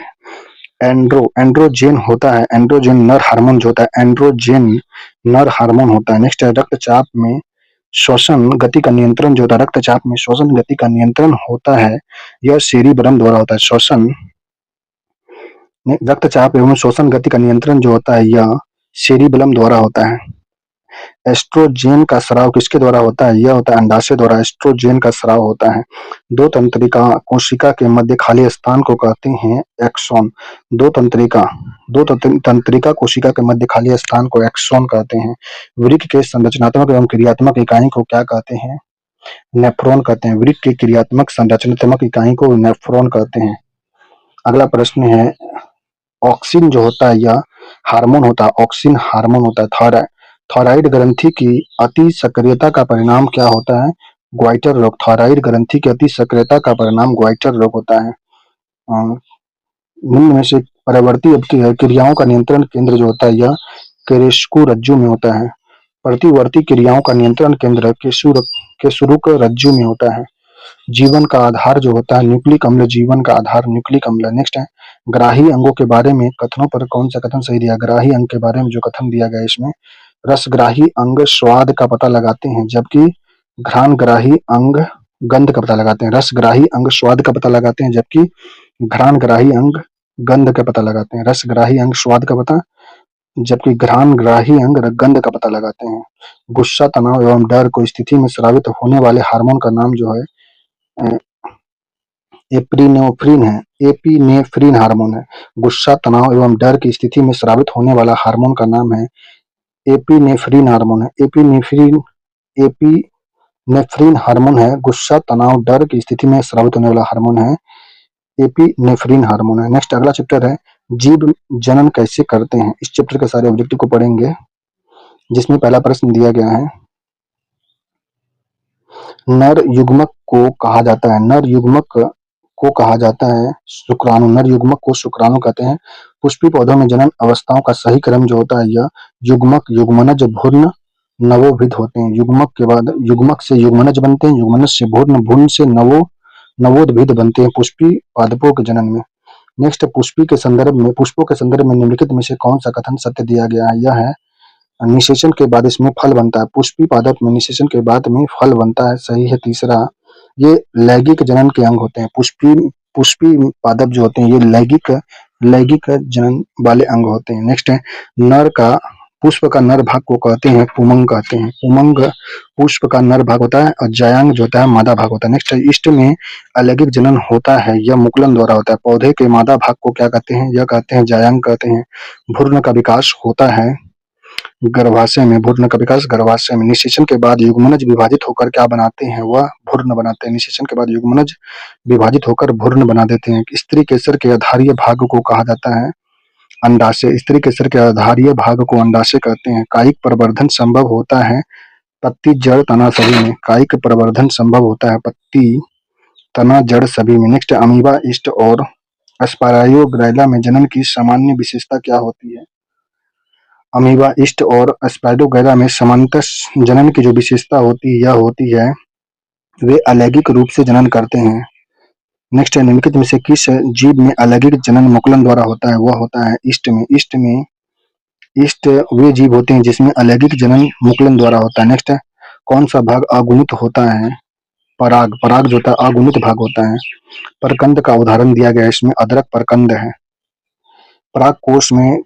एंड्रोजन होता है। एंड्रोजन नर हार्मोन जो होता है एंड्रोजन नर हार्मोन होता है। नेक्स्ट है रक्तचाप में श्वसन गति का नियंत्रण जो होता है रक्तचाप में श्वसन गति का नियंत्रण होता है यह सेरिब्रम द्वारा होता है। रक्तचाप एवं श्वसन गति का नियंत्रण जो होता है यह सेरिबलम द्वारा होता है। एस्ट्रोजेन का स्राव किसके द्वारा होता है? यह होता है अंडाशय द्वारा एस्ट्रोजेन का स्राव होता है। दो तंत्रिका कोशिका के मध्य खाली स्थान को कहते हैं एक्सोन। दो तंत्रिका कोशिका के मध्य खाली स्थान को एक्सोन कहते हैं। वृक्क के संरचनात्मक एवं क्रियात्मक इकाई को क्या कहते हैं? नेफ्रॉन कहते हैं। वृक्क की क्रियात्मक संरचनात्मक इकाई को नेफ्रॉन कहते हैं। अगला प्रश्न है ऑक्सिन जो होता है यह हार्मोन होता है। ऑक्सिन हार्मोन होता है। थायराइड ग्रंथि की अति सक्रियता का परिणाम क्या होता है? ग्वाइटर रोग। थायराइड ग्रंथि की अति सक्रियता का परिणाम ग्वाइटर रोग होता है। निम्न में से परिवर्ती क्रियाओं का नियंत्रण केंद्र जो होता है यह केशुरु रज्जु में होता है। प्रतिवर्ती क्रियाओं का नियंत्रण केंद्र केशुरुक रज्जु में होता है। जीवन का आधार जो होता है न्यूक्लिक अम्ल। जीवन का आधार न्यूक्लिक अम्ल। नेक्स्ट है ग्राही अंगों के बारे में कथनों पर कौन सा कथन सही दिया? ग्राही अंग के बारे में जो कथन दिया गया है इसमें रसग्राही अंग स्वाद का पता लगाते हैं जबकि घ्राणग्राही अंग गंध का पता लगाते हैं। रसग्राही अंग स्वाद का पता लगाते हैं जबकि घ्राणग्राही अंग गंध का पता लगाते हैं। रसग्राही अंग स्वाद का पता जबकि घ्राणग्राही अंग गंध का पता लगाते हैं। गुस्सा, तनाव एवं डर को स्थिति में स्रावित होने वाले हार्मोन का नाम जो है एपिनेफ्रिन है। एपिनेफ्रिन हार्मोन है। गुस्सा, तनाव एवं डर की स्थिति में स्रावित होने वाला हार्मोन का नाम है एपिनेफ्रिन हार्मोन है। एपिनेफ्रिन हार्मोन है। गुस्सा, तनाव, डर की स्थिति में स्रावित होने वाला हार्मोन है एपिनेफ्रिन हार्मोन है। नेक्स्ट अगला चैप्टर है जीव जनन कैसे करते हैं। इस चैप्टर के सारे ऑब्जेक्टिव को पढ़ेंगे जिसमें पहला प्रश्न दिया गया है नर युग्मक को कहा जाता है। नर युग्मक को कहा जाता है शुक्राणु। नर युग्मक को शुक्राणु कहते हैं। पुष्पी पौधों में जनन अवस्थाओं का सही क्रम जो होता है यह युग्मक, युग्मनज, भ्रूण, नवोभिद होते हैं। युग्मक के बाद युग्मक से युग्मनज बनते हैं। युग्मनज से भ्रूण, भ्रूण से नवोद्भिद बनते हैं पुष्पी पादपों के जनन में। नेक्स्ट, पुष्पों के संदर्भ में निम्नलिखित में से कौन सा कथन सत्य दिया गया है? यह है, निषेचन के बाद इसमें फल बनता है। पुष्पी पादप में निषेचन के बाद में फल बनता है, सही है। तीसरा, ये लैंगिक जनन के अंग होते हैं। पुष्पी पुष्पी पादप जो होते हैं ये लैंगिक जनन वाले अंग होते हैं। नेक्स्ट है, नर का पुष्प का नर भाग को कहते हैं पुमंग कहते हैं। पुमंग पुष्प का नर भाग होता है और जायांग जो होता है मादा भाग होता है। नेक्स्ट है, इष्ट में अलैंगिक जनन होता है, यह मुकुलन द्वारा होता है। पौधे के मादा भाग को क्या कहते हैं? यह कहते हैं जायांग कहते हैं। भ्रूण का विकास होता है गर्भाशय में। भ्रूण का विकास गर्भाशय में। निषेचन के बाद युग्मनज विभाजित होकर क्या बनाते हैं? वह भ्रूण बनाते हैं। निषेचन के बाद युग्मनज विभाजित होकर भ्रूण बना देते हैं। स्त्री केसर के आधारीय भाग को कहा जाता है अंडाशय। स्त्री केसर के आधारीय भाग को अंडाशय कहते हैं। कायिक प्रवर्धन संभव होता है पत्ती, जड़, तना सभी में। कायिक प्रवर्धन संभव होता है पत्ती, तना, जड़ सभी में। नेक्स्ट, अमीबा, ईस्ट और स्पाइरोगैरा में जनन की सामान्य विशेषता क्या होती है? अमीबा, ईस्ट और स्पाइरोगैरा में सामान्यतः जनन की जो विशेषता होती है यह होती है वे अलैंगिक रूप से जनन करते हैं। नेक्स्ट है, निम्नलिखित में से किस जीव में अलैंगिक जनन मुकुलन द्वारा होता है? वह होता है ईस्ट में। ईस्ट वे जीव होते हैं जिसमें अलैंगिक जनन मुकुलन द्वारा होता है। नेक्स्ट है, कौन सा भाग अगुणित होता है? पराग। पराग जो होता है अगुणित भाग होता है। परकंद का उदाहरण दिया गया है इसमें, अदरक परकंद है। परागकोश में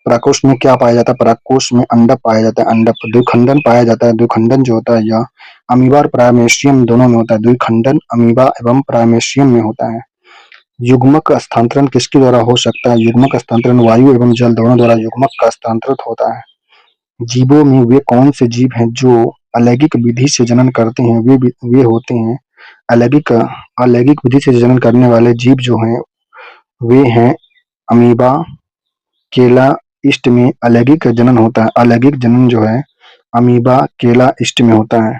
परागकोश में क्या पाया जाता है? परागकोश में अंडक पाया जाता है। अंडक। द्विखंडन पाया जाता है। द्विखंडन जो होता है यह अमीबा और प्राइमेशियम दोनों में होता है। द्विखंडन अमीबा एवं प्राइमेशियम में होता है। युग्मक स्थानांतरण किसके द्वारा हो सकता है? युग्मक स्थानांतरण वायु एवं जल दोनों द्वारा युग्मक का स्थानांतरित होता है। जीवों में वे कौन से जीव हैं जो अलैंगिक विधि से जनन करते हैं? वे होते हैं अलैंगिक अलैंगिक विधि से जनन करने वाले जीव जो हैं वे हैं अमीबा, केला, ईस्ट में अलैंगिक जनन होता है। अलैंगिक जनन जो है अमीबा, केला, ईस्ट में होता है।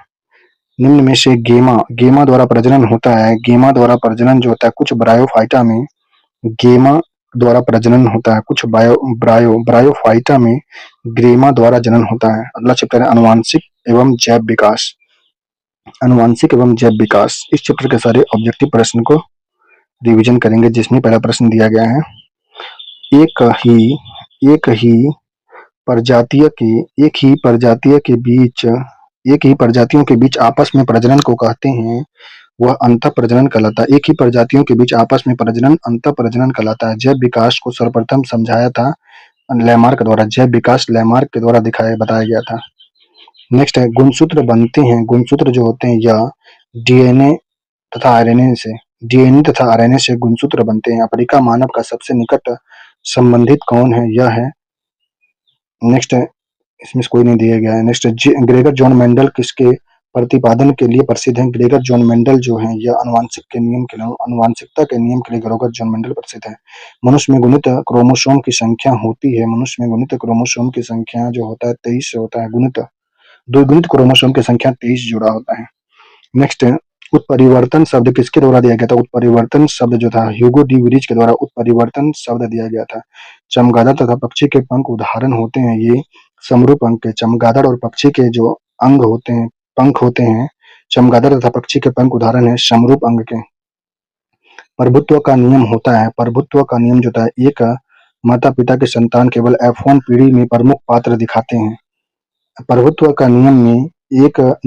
निम्न में से गेमा द्वारा प्रजनन होता है। गेमा द्वारा प्रजनन जो होता है कुछ ब्रायोफाइटा में गेमा द्वारा प्रजनन होता है। कुछ ब्रायोफाइटा में ग्रेमा द्वारा जनन होता है। अगला चैप्टर है आनुवांशिक एवं जैव विकास। आनुवांशिक एवं जैव विकास, इस चैप्टर के सारे ऑब्जेक्टिव प्रश्न को रिवीजन करेंगे जिसमें पहला प्रश्न दिया गया है, एक ही प्रजातियों के बीच आपस में प्रजनन को कहते हैं वह अंतः प्रजनन कहलाता है। एक ही प्रजातियों के बीच आपस में प्रजनन अंतः प्रजनन कहलाता है। जैव विकास को सर्वप्रथम समझाया था लैमार्क द्वारा। जैव विकास लैमार्क के द्वारा बताया गया था। नेक्स्ट है, गुणसूत्र बनते हैं। गुणसूत्र जो होते हैं यह डीएनए तथा आरएनए से गुणसूत्र बनते हैं। अफ्रीका मानव का सबसे निकट संबंधित कौन है? यह है। नेक्स्ट है, इसमें कोई नहीं दिया गया है। नेक्स्ट, ग्रेगर जॉन मेंडल किसके प्रतिपादन के लिए प्रसिद्ध हैं? ग्रेगर जॉन मेंडल जो हैं यह आनुवांशिकता के नियम के लिए ग्रेगर जॉन मेंडल प्रसिद्ध है। मनुष्य में गुणित क्रोमोसोम की संख्या होती है। मनुष्य में गुणित क्रोमोसोम की संख्या जो होता है 23 होता है। द्विगुणित क्रोमोसोम की संख्या 23 जुड़ा होता है। नेक्स्ट है, उत्परिवर्तन शब्द किसके द्वारा दिया गया था? उत्परिवर्तन शब्द जो था ह्यूगो डी व्रीज के द्वारा उत्परिवर्तन शब्द दिया गया था। चमगादड़ तथा पक्षी के पंख उदाहरण होते हैं ये समरूप अंग के। चमगादड़ और पक्षी के जो अंग होते हैं, पंख होते हैं, चमगादड़ तथा पक्षी के पंख उदाहरण है समरूप अंग के। प्रभुत्व का नियम होता है। प्रभुत्व का नियम जो था, एक माता पिता के संतान केवल F1 पीढ़ी में प्रमुख पात्र दिखाते हैं। प्रभुत्व का नियम में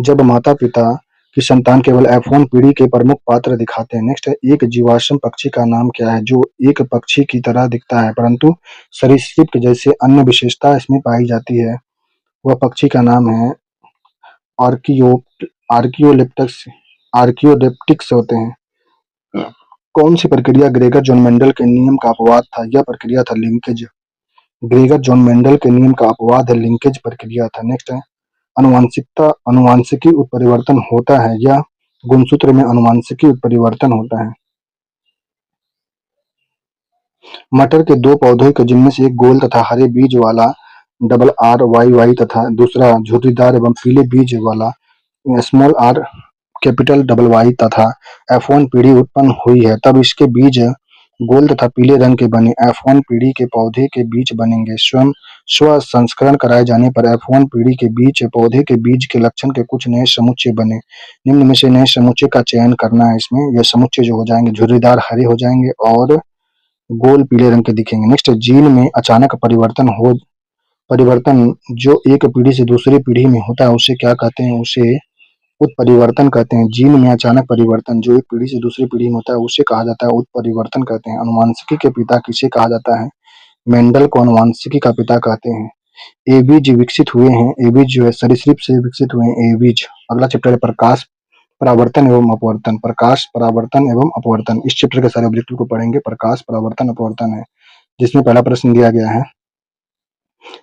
जब माता पिता की संतान केवल F1 पीढ़ी के प्रमुख पात्र दिखाते हैं। नेक्स्ट है, एक जीवाश्म पक्षी का नाम क्या है जो एक पक्षी की तरह दिखता है परंतु सरीसृप के जैसे अन्य विशेषता इसमें पाई जाती है? वह पक्षी का नाम है आर्कियोडेप्टिक्स होते हैं। कौन सी प्रक्रिया ग्रेगर जॉन मेंडल के नियम का अपवाद था? यह प्रक्रिया था लिंकेज। ग्रेगर जॉन मेंडल के नियम का अपवाद लिंकेज प्रक्रिया था। नेक्स्ट है, अनुवांशिकी उत्परिवर्तन होता है या गुणसूत्र में अनुवांशिकी उत्परिवर्तन होता है? मटर के दो पौधों के जिनमें से एक गोल तथा हरे बीज वाला RYY तथा दूसरा झुर्रीदार एवं पीले बीज वाला r YY तथा F1 पीढ़ी उत्पन्न हुई है तब इसके बीज गोल तथा पीले रंग के बने F1 पीढ़ी के पौधे के बीज बनेंगे। स्व संस्करण कराए जाने पर F1 पीढ़ी के बीच पौधे के बीज के लक्षण के कुछ नए समुच्चय बने। निम्न में से नए समुच्चय का चयन करना है इसमें। यह समुच्चय जो हो जाएंगे झुर्रीदार हरे हो जाएंगे और गोल पीले रंग के दिखेंगे। नेक्स्ट, जीन में अचानक परिवर्तन जो एक पीढ़ी से दूसरी पीढ़ी में होता है उसे क्या कहते हैं? उसे उत्परिवर्तन कहते हैं। जीन में अचानक परिवर्तन जो एक पीढ़ी से दूसरी पीढ़ी में होता है उसे कहा जाता है उत्परिवर्तन कहते हैं। अनुवांशिकी के पिता किसे कहा जाता है? मेंडल को अनुवांशिकी का पिता कहते हैं। एबीज विकसित हुए हैं। एबीज जो है सरीसृप से विकसित हुए हैं एबीज। अगला चैप्टर है प्रकाश परावर्तन एवं अपवर्तन। प्रकाश परावर्तन एवं अपवर्तन, इस चैप्टर के सारे ऑब्जेक्टिव को पढ़ेंगे। प्रकाश परावर्तन अपवर्तन है, जिसमें पहला प्रश्न दिया गया है,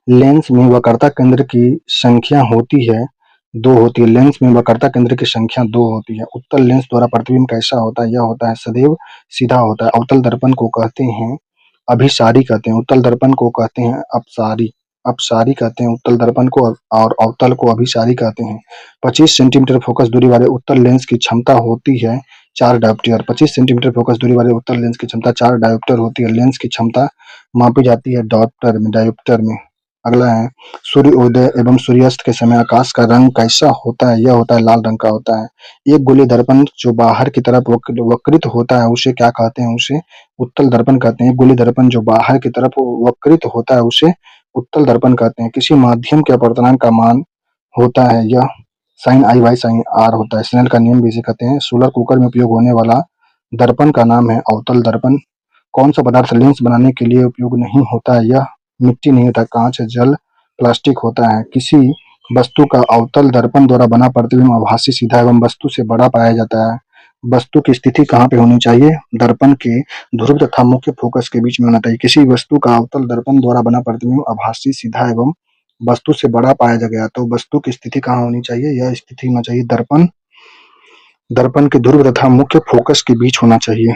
लेंस में वक्रता केंद्र की संख्या होती है 2 होती है। लेंस में वक्रता केंद्र की संख्या 2 होती है। उत्तल लेंस द्वारा प्रतिबिंब कैसा होता है? यह होता है सदैव सीधा होता है। अवतल दर्पण को कहते हैं अभिसारी कहते हैं। उत्तल दर्पण को कहते हैं अपसारी अपसारी कहते हैं उत्तल दर्पण को, और अवतल को अभिसारी कहते हैं। 25 सेंटीमीटर फोकस दूरी वाले उत्तल लेंस की क्षमता होती है 4 डायोप्टर। 25 सेंटीमीटर फोकस दूरी वाले उत्तल लेंस की क्षमता 4 डायोप्टर होती है। लेंस की क्षमता मापी जाती है डायोप्टर में। अगला है, सूर्योदय एवं सूर्यास्त के समय आकाश का रंग कैसा होता है? यह होता है लाल रंग का होता है। एक गोलीय दर्पण जो बाहर की तरफ वक्रित होता है उसे क्या कहते हैं? उसे उत्तल दर्पण कहते हैं। एक गोलीय दर्पण जो बाहर की तरफ वक्रित होता है उसे उत्तल दर्पण कहते हैं। किसी माध्यम के अपवर्तनांक का मान होता है, यह sin i by sin r होता है। स्नेल का नियम भी इसे कहते हैं। सोलर कुकर में उपयोग होने वाला दर्पण का नाम है अवतल दर्पण। कौन सा पदार्थ लेंस बनाने के लिए उपयोग नहीं होता है? यह मिट्टी नहीं होता, कांच, जल, प्लास्टिक होता है। किसी वस्तु का अवतल दर्पण द्वारा बना प्रतिबिंब आभासी, सीधा एवं वस्तु से बड़ा पाया जाता है। वस्तु की स्थिति कहाँ पे होनी चाहिए? दर्पण के ध्रुव तथा मुख्य फोकस के बीच में होना चाहिए। किसी वस्तु का अवतल दर्पण द्वारा बना प्रतिबिंब आभासी, सीधा एवं वस्तु से बड़ा पाया गया तो वस्तु की स्थिति कहाँ होनी चाहिए? यह स्थिति होना चाहिए दर्पण के ध्रुव तथा मुख्य फोकस के बीच होना चाहिए।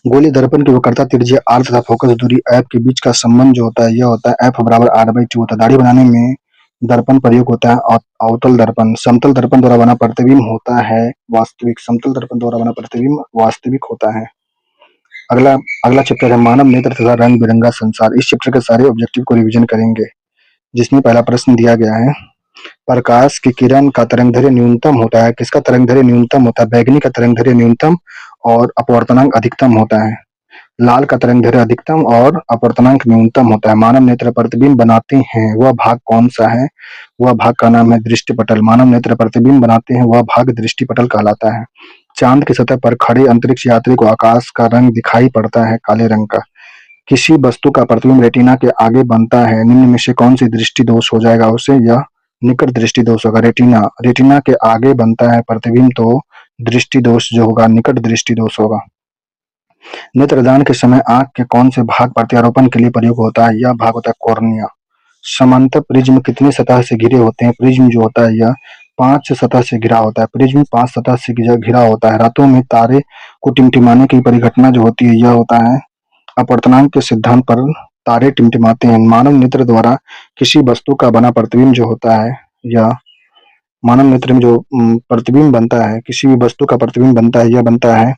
गोलीय दर्पण की वक्रता त्रिज्या r तथा फोकस दूरी f के बीच का संबंध जो होता है यह होता है f बराबर r/2 होता है। दाढ़ी बनाने में दर्पण प्रयोग होता है अवतल दर्पण। समतल दर्पण द्वारा बना प्रतिबिंब होता है वास्तविक। समतल दर्पण द्वारा बना प्रतिबिंब वास्तविक होता है। अगला अगला चैप्टर है मानव नेत्र तथा रंग बिरंगा संसार। इस चैप्टर के सारे ऑब्जेक्टिव को रिवीजन करेंगे, जिसमें पहला प्रश्न दिया गया है, प्रकाश की किरण का तरंगदैर्घ्य न्यूनतम होता है। किसका तरंगदैर्घ्य न्यूनतम होता है? बैगनी का तरंगदैर्घ्य न्यूनतम और अपवर्तनांक अधिकतम होता है। लाल का तरंगदैर्घ्य अधिकतम और अपवर्तनांक न्यूनतम होता है। मानव नेत्र प्रतिबिंब बनाते हैं वह भाग कौन सा है? वह भाग का नाम है दृष्टिपटल। मानव नेत्र प्रतिबिंब बनाते हैं वह भाग दृष्टिपटल कहलाता है। चांद की सतह पर खड़े अंतरिक्ष यात्री को आकाश का रंग दिखाई पड़ता है काले रंग का। किसी वस्तु का प्रतिबिंब रेटिना के आगे बनता है, निम्न में से कौन सी दृष्टि दोष हो जाएगा उसे? यह निकट दृष्टि दोष होगा। रेटिना के आगे बनता है प्रतिबिंब तो दृष्टि दोष जो होगा निकट दृष्टि दोष होगा। नेत्रदान के समय आंख के कौन से भाग प्रत्यारोपण के लिए प्रयोग होता है? यह भाग होता है कॉर्निया। समांतर प्रिज्म कितने सतह से घिरे होते हैं? प्रिज्म जो होता है यह 5 सतह से घिरा होता है। प्रिज्म 5 सतह से घिरा होता है। रातों में तारे को टिमटिमाने की परिघटना जो होती है यह होता है अपवर्तनांक के सिद्धांत पर तारे टिमटिमाते हैं। मानव नेत्र द्वारा किसी वस्तु का बना प्रतिबिंब जो होता है या मानव नेत्र में जो प्रतिबिंब बनता है, किसी भी वस्तु का प्रतिबिंब बनता है, यह बनता है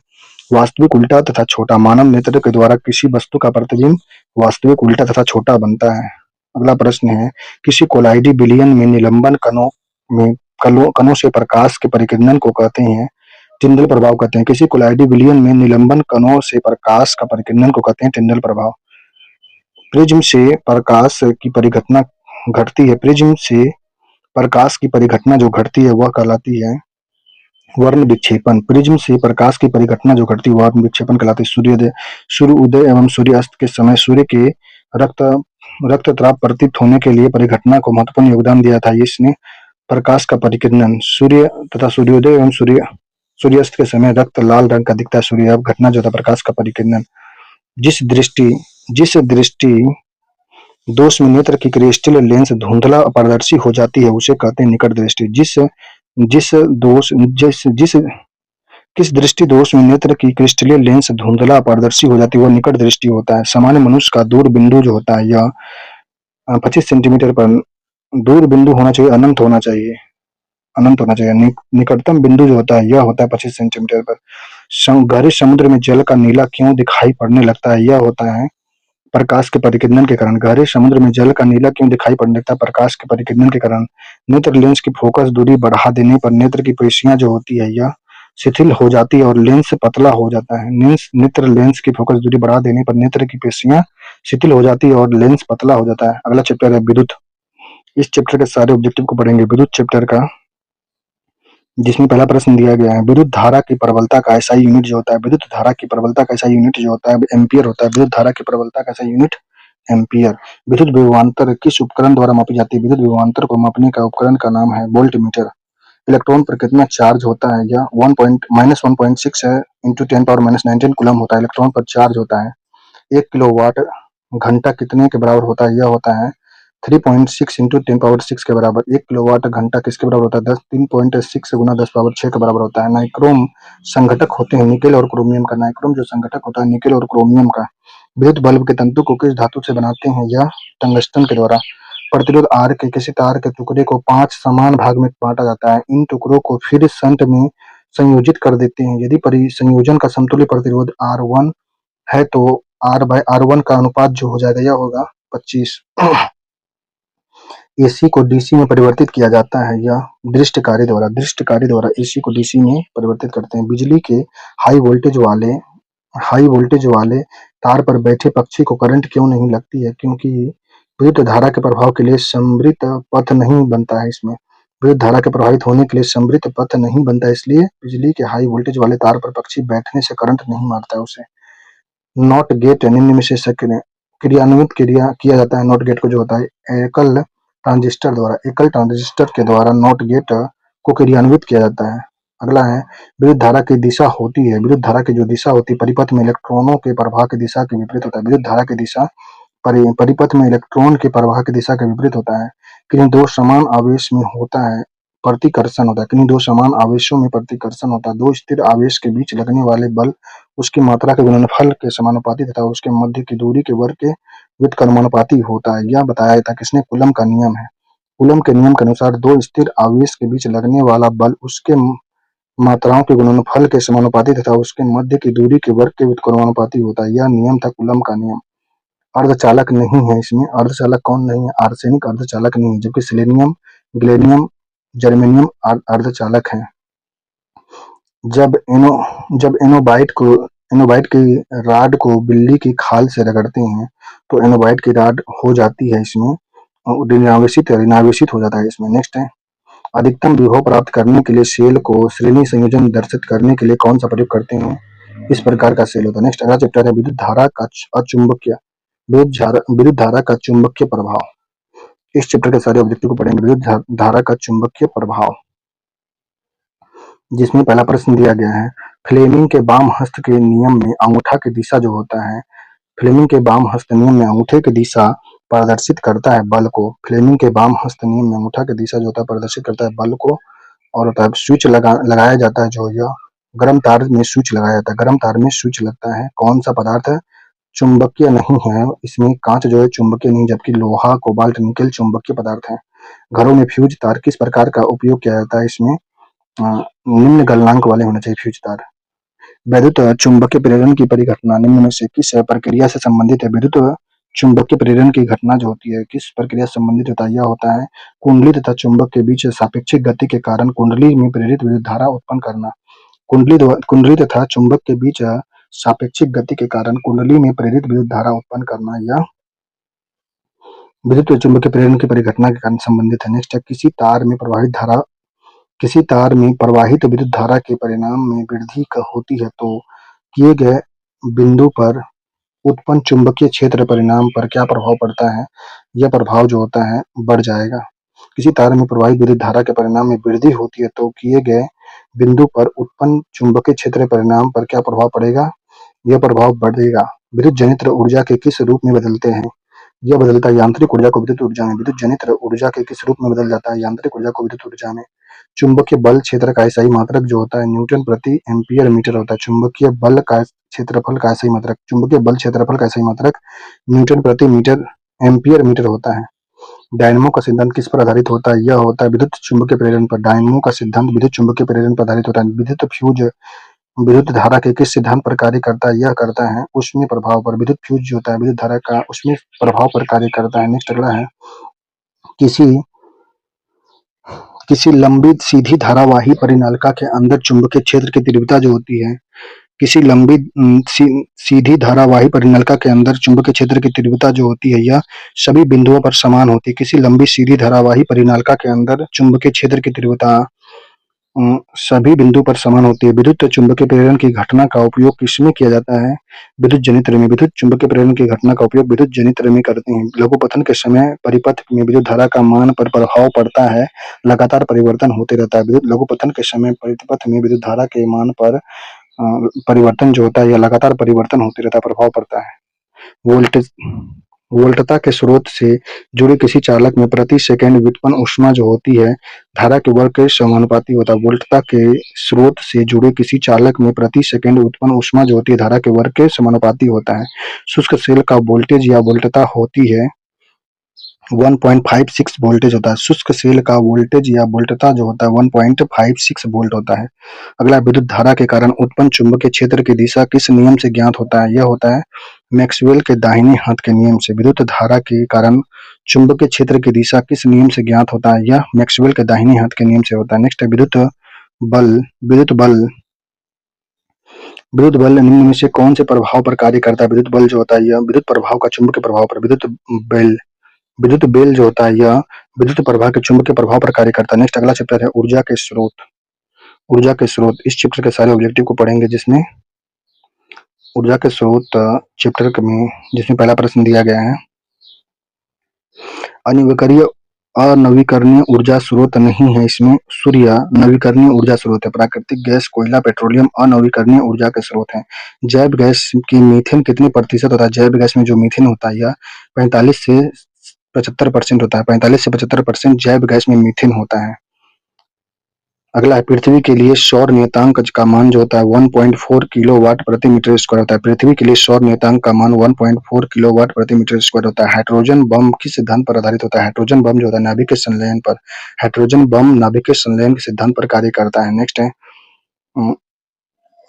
वास्तविक, उल्टा तथा छोटा। मानव नेत्र के द्वारा किसी वस्तु का प्रतिबिंब वास्तविक, उल्टा तथा छोटा बनता है। अगला प्रश्न है, किसी कोलाइडी विलयन में निलंबन कणों से प्रकाश के परिकिरणन को कहते हैं टिंडल प्रभाव कहते हैं। किसी कोलाइडी विलयन में निलंबन कणों से प्रकाश का परिकिरणन को कहते हैं टिंडल प्रभाव। प्रिज्म से प्रकाश की परिघटना घटती है। प्रिज्म से प्रकाश की परिघटना जो घटती है वह कहलाती है वर्ण विक्षेपण। प्रिज्म से प्रकाश की परिघटना जो घटती है वर्ण विक्षेपण कहलाती है। सूर्योदय एवं सूर्यास्त के समय सूर्य के रक्तस्राव प्रतीत होने के लिए परिघटना को महत्वपूर्ण योगदान दिया था। इसने प्रकाश का परिकिरणन। सूर्य तथा सूर्योदय एवं सूर्यास्त के समय रक्त लाल रंग का दिखता है सूर्य। अब घटना जो था प्रकाश का परिकिरणन। जिस दृष्टि दोष में नेत्र की क्रिस्टल लेंस धुंधला अपारदर्शी हो जाती है उसे कहते हैं निकट दृष्टि। किस दृष्टि दोष में नेत्र की क्रिस्टलीय लेंस धुंधला अपारदर्शी हो जाती है वह निकट दृष्टि होता है। सामान्य मनुष्य का दूर बिंदु जो होता है यह 25 सेंटीमीटर पर दूर बिंदु होना चाहिए, अनंत होना चाहिए। निकटतम बिंदु जो होता है यह होता है 25 सेंटीमीटर पर। गहरे समुद्र में जल का नीला क्यों दिखाई पड़ने लगता है? यह होता है प्रकाश के परिकिरणन के कारण गहरे समुद्र में जल का नीला क्यों दिखाई पड़ने लगता है? प्रकाश के परिकिरणन के कारण नेत्र लेंस की फोकस दूरी बढ़ा देने पर नेत्र की पेशियां जो होती है यह शिथिल हो जाती है और लेंस पतला हो जाता है। नेत्र लेंस की फोकस दूरी बढ़ा देने पर नेत्र की पेशियां शिथिल हो जाती है और लेंस पतला हो जाता है। अगला चैप्टर है विद्युत। इस चैप्टर के सारे ऑब्जेक्टिव को पढ़ेंगे। विद्युत चैप्टर का, जिसमें पहला प्रश्न दिया गया है, विद्युत धारा की प्रबलता का एसआई यूनिट जो होता है, विद्युत धारा की प्रबलता का एसआई यूनिट जो होता है एम्पियर होता है। विद्युत धारा की प्रबलता का एसआई यूनिट एम्पियर। विद्युत विभवांतर किस उपकरण द्वारा मापी जाती है? विद्युत विभवांतर को मापने का उपकरण का नाम है वोल्टमीटर। इलेक्ट्रॉन पर कितना चार्ज होता है? यह 1.6 है इंटू 10⁻19 कूलम होता है। इलेक्ट्रॉन पर चार्ज होता है। 1 किलोवाट घंटा कितने के बराबर होता है? यह होता है 3.6 इंटू 10⁻6 के बराबर। 1 किलोवाट घंटा किसके बराबर होता है? 3.6 गुना 10⁻6 के बराबर होता है। नाइक्रोम संघटक होते हैं निकेल और क्रोमियम का। नाइक्रोम जो संघटक होता है निकेल और क्रोमियम का। विद्युत बल्ब के तंतु को किस धातु से बनाते हैं? यह टंगस्टन के द्वारा। प्रतिरोध आर के किसी तार के टुकड़े को 5 समान भाग में बांटा जाता है। इन टुकड़ों को फिर शंट में संयोजित कर देते हैं। यदि संयोजन का समतुल्य प्रतिरोध R1 है तो R/R1 का अनुपात जो हो जाएगा यह होगा 25। एसी को डीसी में परिवर्तित किया जाता है यह दृष्ट कार्य द्वारा एसी को डीसी में परिवर्तित करते हैं। बिजली के हाई वोल्टेज वाले तार पर बैठे पक्षी को करंट क्यों नहीं लगती है? क्योंकि विद्युत धारा के प्रभाव के लिए समृत पथ नहीं बनता है। इसमें विद्युत धारा के प्रभावित होने के लिए समृत पथ नहीं बनता है, इसलिए बिजली के हाई वोल्टेज वाले तार पर पक्षी बैठने से करंट नहीं मारता है उसे। नॉट गेट निम्न में से क्रियान्वित किया जाता है। नॉट गेट को जो होता है एकल ट्रांजिस्टर के द्वारा नॉट गेट को क्रियान्वित किया जाता है। अगला है विद्युत धारा की दिशा होती है। विद्युत धारा की जो दिशा होती है परिपथ में इलेक्ट्रॉनों के प्रवाह की दिशा के विपरीत होता है। विद्युत धारा की दिशा परिपथ में इलेक्ट्रॉन के प्रवाह की दिशा के विपरीत होता है। किन्हीं दो समान आवेश में होता है प्रतिकर्षण होता है। किन्हीं दो समान आवेशों में प्रतिकर्षण होता है। दो स्थिर आवेश के बीच लगने वाले बल उसकी मात्रा के गुणनफल के समानुपाती तथा उसके मध्य की दूरी के वर्ग के व्युत्क्रमानुपाती होता है। यह बताया था किसने? कूलम का नियम है। कूलम के नियम के अनुसार दो स्थिर आवेश के बीच लगने वाला बल उसके मात्राओं के गुणनफल के समानुपाती तथा उसके मध्य की दूरी के वर्ग के व्युत्क्रमानुपाती होता है। यह नियम था कूलम का नियम। अर्धचालक नहीं है इसमें। अर्धचालक कौन नहीं है? आर्सेनिक अर्धचालक नहीं है, जबकि सेलेनियम, गैलियम, जर्मेनियम अर्धचालक हैं। जब एनोबाइट की राड को बिल्ली की खाल से रगड़ते हैं तो एनोबाइट की राड हो जाती है इसमें ऋणावेशित हो जाता है इसमें। नेक्स्ट है अधिकतम विभव प्राप्त करने के लिए सेल को श्रेणी संयोजन दर्शित करने के लिए कौन सा प्रयोग करते हैं? इस प्रकार का सेल होता है। नेक्स्ट अगला चैप्टर है विद्युत धारा का चुंबकीय प्रभाव। इस चैप्टर के सारे ऑब्जेक्टिव को पढ़ेंगे। विद्युत धारा का चुंबकीय प्रभाव, जिसमें पहला प्रश्न दिया गया है फ्लेमिंग के वाम हस्त के नियम में अंगूठा की दिशा जो होता है, फ्लेमिंग के वाम हस्त नियम में अंगूठे की दिशा प्रदर्शित करता है बल को। फ्लेमिंग के वाम हस्त नियम में अंगूठा की दिशा जो होता है प्रदर्शित करता है बल को। और होता है स्विच लगाया जाता है जो यह गर्म तार में स्विच लगाया जाता है। गर्म तार में स्विच लगता है। कौन सा पदार्थ है? चुंबकीय नहीं है इसमें। कांच जो है चुंबकीय नहीं, जबकि लोहा, कोबाल्ट, निकेल चुंबकीय पदार्थ है। घरों में फ्यूज तार किस प्रकार का उपयोग किया जाता है? इसमें निम्न गलनांक वाले होने चाहिए फ्यूज तार। वैद्युत चुंबकीय प्रेरण की परिघटना निम्न में से किस प्रक्रिया से संबंधित है? विद्युत चुंबकीय प्रेरण की घटना जो होती है किस प्रक्रिया से संबंधित होता है? यह होता है कुंडली तथा चुंबक के बीच सापेक्षिक गति के कारण कुंडली में प्रेरित विद्युत धारा उत्पन्न करना। कुंडली तथा चुंबक के बीच सापेक्षिक गति के कारण कुंडली में प्रेरित विद्युत धारा उत्पन्न करना यह विद्युत चुंबकीय प्रेरण की परिघटना के कारण संबंधित है। नेक्स्ट है किसी तार में प्रवाहित विद्युत धारा के परिणाम में वृद्धि होती है तो किए गए बिंदु पर उत्पन्न चुंबकीय क्षेत्र परिणाम पर क्या प्रभाव पड़ता है? यह प्रभाव जो होता है बढ़ जाएगा। किसी तार में प्रवाहित विद्युत धारा के परिणाम में वृद्धि होती है तो किए गए बिंदु पर उत्पन्न चुंबकीय क्षेत्र परिणाम पर क्या प्रभाव पड़ेगा? यह प्रभाव बढ़ेगा। विद्युत जनित्र ऊर्जा के किस रूप में बदलते हैं? यह बदलता है यांत्रिक ऊर्जा को विद्युत ऊर्जा में। विद्युत जनित्र ऊर्जा के किस रूप में बदल जाता है? यांत्रिक ऊर्जा को विद्युत ऊर्जा में। चुंबकीय बल क्षेत्र का एसआई मात्रक जो होता है न्यूटन प्रति एम्पियर मीटर होता है। चुंबकीय बल का क्षेत्रफल का एसआई मात्रक न्यूटन प्रति मीटर एम्पियर मीटर होता है। डायनमो का सिद्धांत किस पर आधारित होता है? यह होता है विद्युत चुंबकीय प्रेरण पर। डायनमो का सिद्धांत विद्युत चुंबकीय प्रेरण पर आधारित होता है। विद्युत फ्यूज विद्युत धारा के किस सिद्धांत पर कार्य करता है? यह करता है ऊष्मीय प्रभाव पर। विद्युत फ्यूज जो होता है विद्युत धारा का ऊष्मीय प्रभाव पर कार्य करता है। नेक्स्ट अगला है, किसी किसी लंबी सीधी धारावाही परिनालिका के अंदर चुंबकीय क्षेत्र की तीव्रता जो होती है, किसी लंबी सीधी धारावाही परिनालिका के अंदर चुंबकीय क्षेत्र की तीव्रता जो होती है यह सभी बिंदुओं पर समान होती है। किसी लंबी सीधी धारावाही परिनालिका के अंदर चुंबकीय क्षेत्र की तीव्रता सभी बिंदु पर समान होती है। विद्युत चुंबकीय प्रेरण की घटना का उपयोग किसमें किया जाता है? विद्युत जनित्र में। विद्युत चुंबकीय प्रेरण की घटना का उपयोग विद्युत जनित्र में करते हैं। लघुपतन के समय परिपथ में विद्युत धारा का मान पर प्रभाव पड़ता है, लगातार परिवर्तन होते रहता है। विद्युत लघुपतन के समय परिपथ में विद्युत धारा के मान पर परिवर्तन जो होता है या लगातार परिवर्तन होते रहता है, प्रभाव पड़ता है। वोल्टेज वोल्टता के स्रोत से जुड़े किसी चालक में प्रति सेकंड व्युत्पन्न ऊष्मा जो होती है धारा के वर्ग के समानुपाती होता है। वोल्टता के स्रोत से जुड़े किसी चालक में प्रति सेकंड उत्पन्न ऊष्मा जो होती है धारा के वर्ग के समानुपाती होता है। शुष्क सेल का वोल्टेज या वोल्टता होती है 1.56 वोल्टेज होता है। शुष्क सेल का वोल्टेज या वोल्टता जो होता है 1.56 वोल्ट होता है। अगला, विद्युत धारा के कारण उत्पन्न चुंबकीय क्षेत्र की दिशा किस नियम से ज्ञात होता है? यह होता है मैक्सवेल के दाहिने हाथ के नियम से। विद्युत धारा के कारण चुंबकीय क्षेत्र की दिशा किस नियम से ज्ञात होता है? यह मैक्सवेल के दाहिने हाथ के नियम से होता है। नेक्स्ट है बल विद्युत बल निम्न में से कौन से प्रभाव पर कार्य करता है? विद्युत बल जो होता है यह विद्युत प्रभाव का चुंबकीय प्रभाव पर। विद्युत बेल जो होता है यह विद्युत प्रवाह के चुंबकीय प्रभाव पर कार्य करता है। नेक्स्ट अगला चैप्टर है ऊर्जा के स्रोत। इस चैप्टर के सारे ऑब्जेक्टिव को पढ़ेंगे, जिसमें ऊर्जा के स्रोत चैप्टर में जिसमें पहला प्रश्न दिया गया है, अनवीकरणीय ऊर्जा स्रोत नहीं है इसमें। सूर्य नवीकरणीय ऊर्जा स्रोत है। प्राकृतिक गैस, कोयला, पेट्रोलियम अनवीकरणीय ऊर्जा के स्रोत हैं। जैव गैस की मीथेन कितने प्रतिशत होता है? जैव गैस में जो मीथेन होता है यह 45 से 75% होता है। 45 से 75% जैव गैस में मीथेन होता है। अगला है, पृथ्वी के लिए सौर नियतांक का मान जो होता है 1.4 किलोवाट प्रति मीटर स्क्वायर होता है। पृथ्वी के लिए सौर नियतांक का मान 1.4 किलोवाट प्रति मीटर स्क्वायर होता है। हाइड्रोजन बम किस सिद्धांत पर आधारित होता है? हाइड्रोजन बम जो होता है नाभिकीय संलयन पर। हाइड्रोजन बम नाभिकीय संलयन के सिद्धांत पर कार्य करता है। नेक्स्ट है,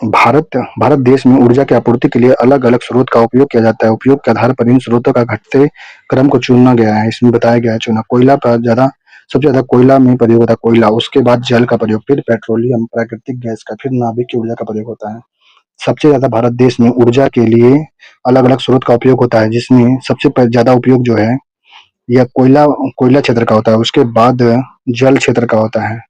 भारत देश में ऊर्जा की आपूर्ति के लिए अलग अलग स्रोत का उपयोग किया जाता है। उपयोग के आधार पर इन स्रोतों का घटते क्रम को चुना गया है। इसमें बताया गया है चुना कोयला पर सबसे ज्यादा कोयला में प्रयोग होता है कोयला, उसके बाद जल का प्रयोग, फिर पेट्रोलियम, प्राकृतिक गैस का, फिर नाभिकीय ऊर्जा का प्रयोग होता है। सबसे ज्यादा भारत देश में ऊर्जा के लिए अलग अलग स्रोत का उपयोग होता है, जिसमें सबसे ज्यादा उपयोग जो है यह कोयला क्षेत्र का होता है। उसके बाद जल क्षेत्र का होता है।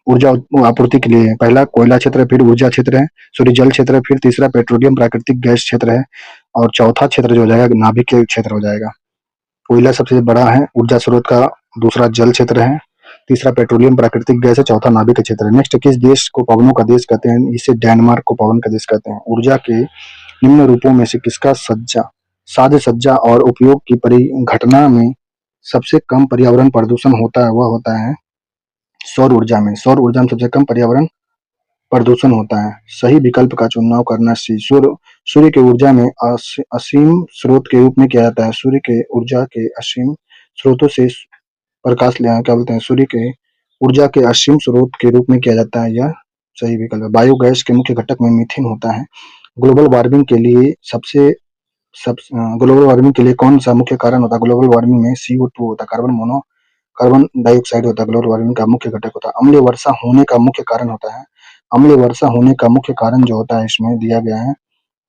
ऊर्जा आपूर्ति के लिए पहला कोयला क्षेत्र, फिर ऊर्जा क्षेत्र है, सॉरी जल क्षेत्र है, फिर तीसरा पेट्रोलियम प्राकृतिक गैस क्षेत्र है, और चौथा क्षेत्र जो हो जाएगा नाभिकीय क्षेत्र हो जाएगा। कोयला सबसे बड़ा है ऊर्जा स्रोत का, दूसरा जल क्षेत्र है, तीसरा पेट्रोलियम प्राकृतिक गैस है, चौथा नाभिकीय क्षेत्र है। नेक्स्ट, किस देश को पवनों का देश कहते हैं? इसे डेनमार्क को पवन का देश कहते हैं। ऊर्जा के निम्न रूपों में से किसका साज सज्जा और उपयोग की परिघटना में सबसे कम पर्यावरण प्रदूषण होता है? वह होता है सौर ऊर्जा में। सौर ऊर्जा में सबसे कम पर्यावरण प्रदूषण होता है। सही विकल्प का चुनाव करना सी। सूर्य के ऊर्जा में असीम स्रोत के रूप में किया जाता है। सूर्य के ऊर्जा के असीम स्रोतों से प्रकाश ले क्या बोलते हैं? सूर्य के ऊर्जा के असीम स्रोत के रूप में किया जाता है, यह सही विकल्प है। बायोगैस के मुख्य घटक में मीथेन होता है। ग्लोबल वार्मिंग के लिए ग्लोबल वार्मिंग के लिए कौन सा मुख्य कारण होता है? ग्लोबल वार्मिंग में CO2 होता है, कार्बन डाइऑक्साइड होता है, ग्लोबल वार्मिंग का मुख्य घटक होता है। अम्लीय वर्षा होने का मुख्य कारण होता है। अम्लीय वर्षा होने का मुख्य कारण जो होता है इसमें दिया गया है,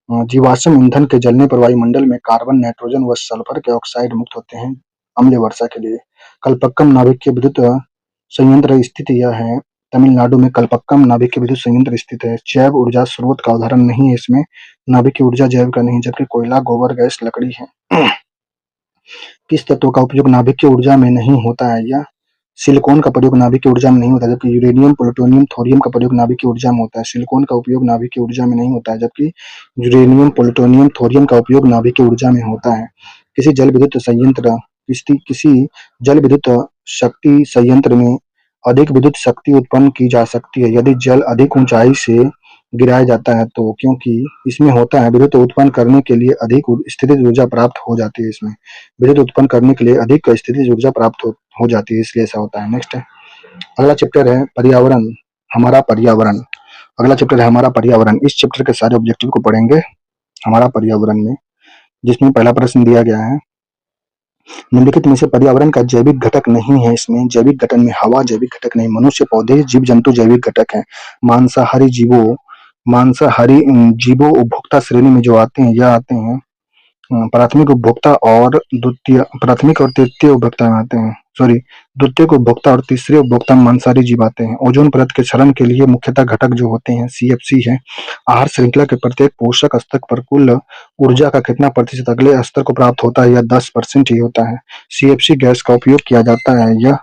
जीवाश्म ईंधन के जलने पर वायुमंडल में कार्बन, नाइट्रोजन व सल्फर के ऑक्साइड मुक्त होते हैं अम्लीय वर्षा के लिए। कल्पक्कम नाभिकीय विद्युत संयंत्र स्थित यह है तमिलनाडु में। कल्पक्कम नाभिकीय विद्युत संयंत्र स्थित है। जैव ऊर्जा स्रोत का उदाहरण नहीं है इसमें। नाभिकीय ऊर्जा जैव का नहीं, जबकि कोयला, गोबर गैस, लकड़ी है। किस तत्व का उपयोग नाभिकीय ऊर्जा में नहीं होता है? यह सिलिकॉन का प्रयोग नाभिकीय ऊर्जा में नहीं होता, जबकि यूरेनियम, प्लूटोनियम, थोरियम का प्रयोग नाभिकीय ऊर्जा में होता है। सिलिकॉन का उपयोग नाभिकीय ऊर्जा में नहीं होता है, जबकि यूरेनियम, प्लूटोनियम, थोरियम का उपयोग नाभिकीय ऊर्जा में होता है। किसी जल विद्युत शक्ति संयंत्र में अधिक विद्युत शक्ति उत्पन्न की जा सकती है यदि जल अधिक ऊंचाई से गिराया जाता है, तो क्योंकि इसमें होता है विद्युत उत्पन्न करने के लिए अधिक स्थितिज ऊर्जा प्राप्त हो जाती है। इसमें विद्युत उत्पन्न करने के लिए अधिक स्थितिज ऊर्जा प्राप्त हो जाती है, इसलिए ऐसा होता है। नेक्स्ट है, अगला चैप्टर है पर्यावरण, हमारा पर्यावरण। अगला चैप्टर है हमारा पर्यावरण। इस चैप्टर के सारे ऑब्जेक्टिव को पढ़ेंगे हमारा पर्यावरण में, जिसमें पहला प्रश्न दिया गया है, निम्नलिखित में से पर्यावरण का जैविक घटक नहीं है। इसमें जैविक घटक में हवा जैविक घटक नहीं, मनुष्य, पौधे, जीव जंतु जैविक घटक है। मांसाहारी जीवों उपभोक्ता श्रेणी में जो आते हैं, यह आते हैं प्राथमिक उपभोक्ता और तृतीय उपभोक्ता में आते हैं। द्वितीय उपभोक्ता और तीसरे उपभोक्ता में मांसाहारी जीव आते हैं। ओजोन परत के क्षरण के लिए मुख्यतः घटक जो होते हैं CFC है। आहार श्रृंखला के प्रत्येक पोषक स्तर पर कुल ऊर्जा का कितना प्रतिशत अगले स्तर को प्राप्त होता है? यह 10% ही होता है। CFC गैस का उपयोग किया जाता है। यह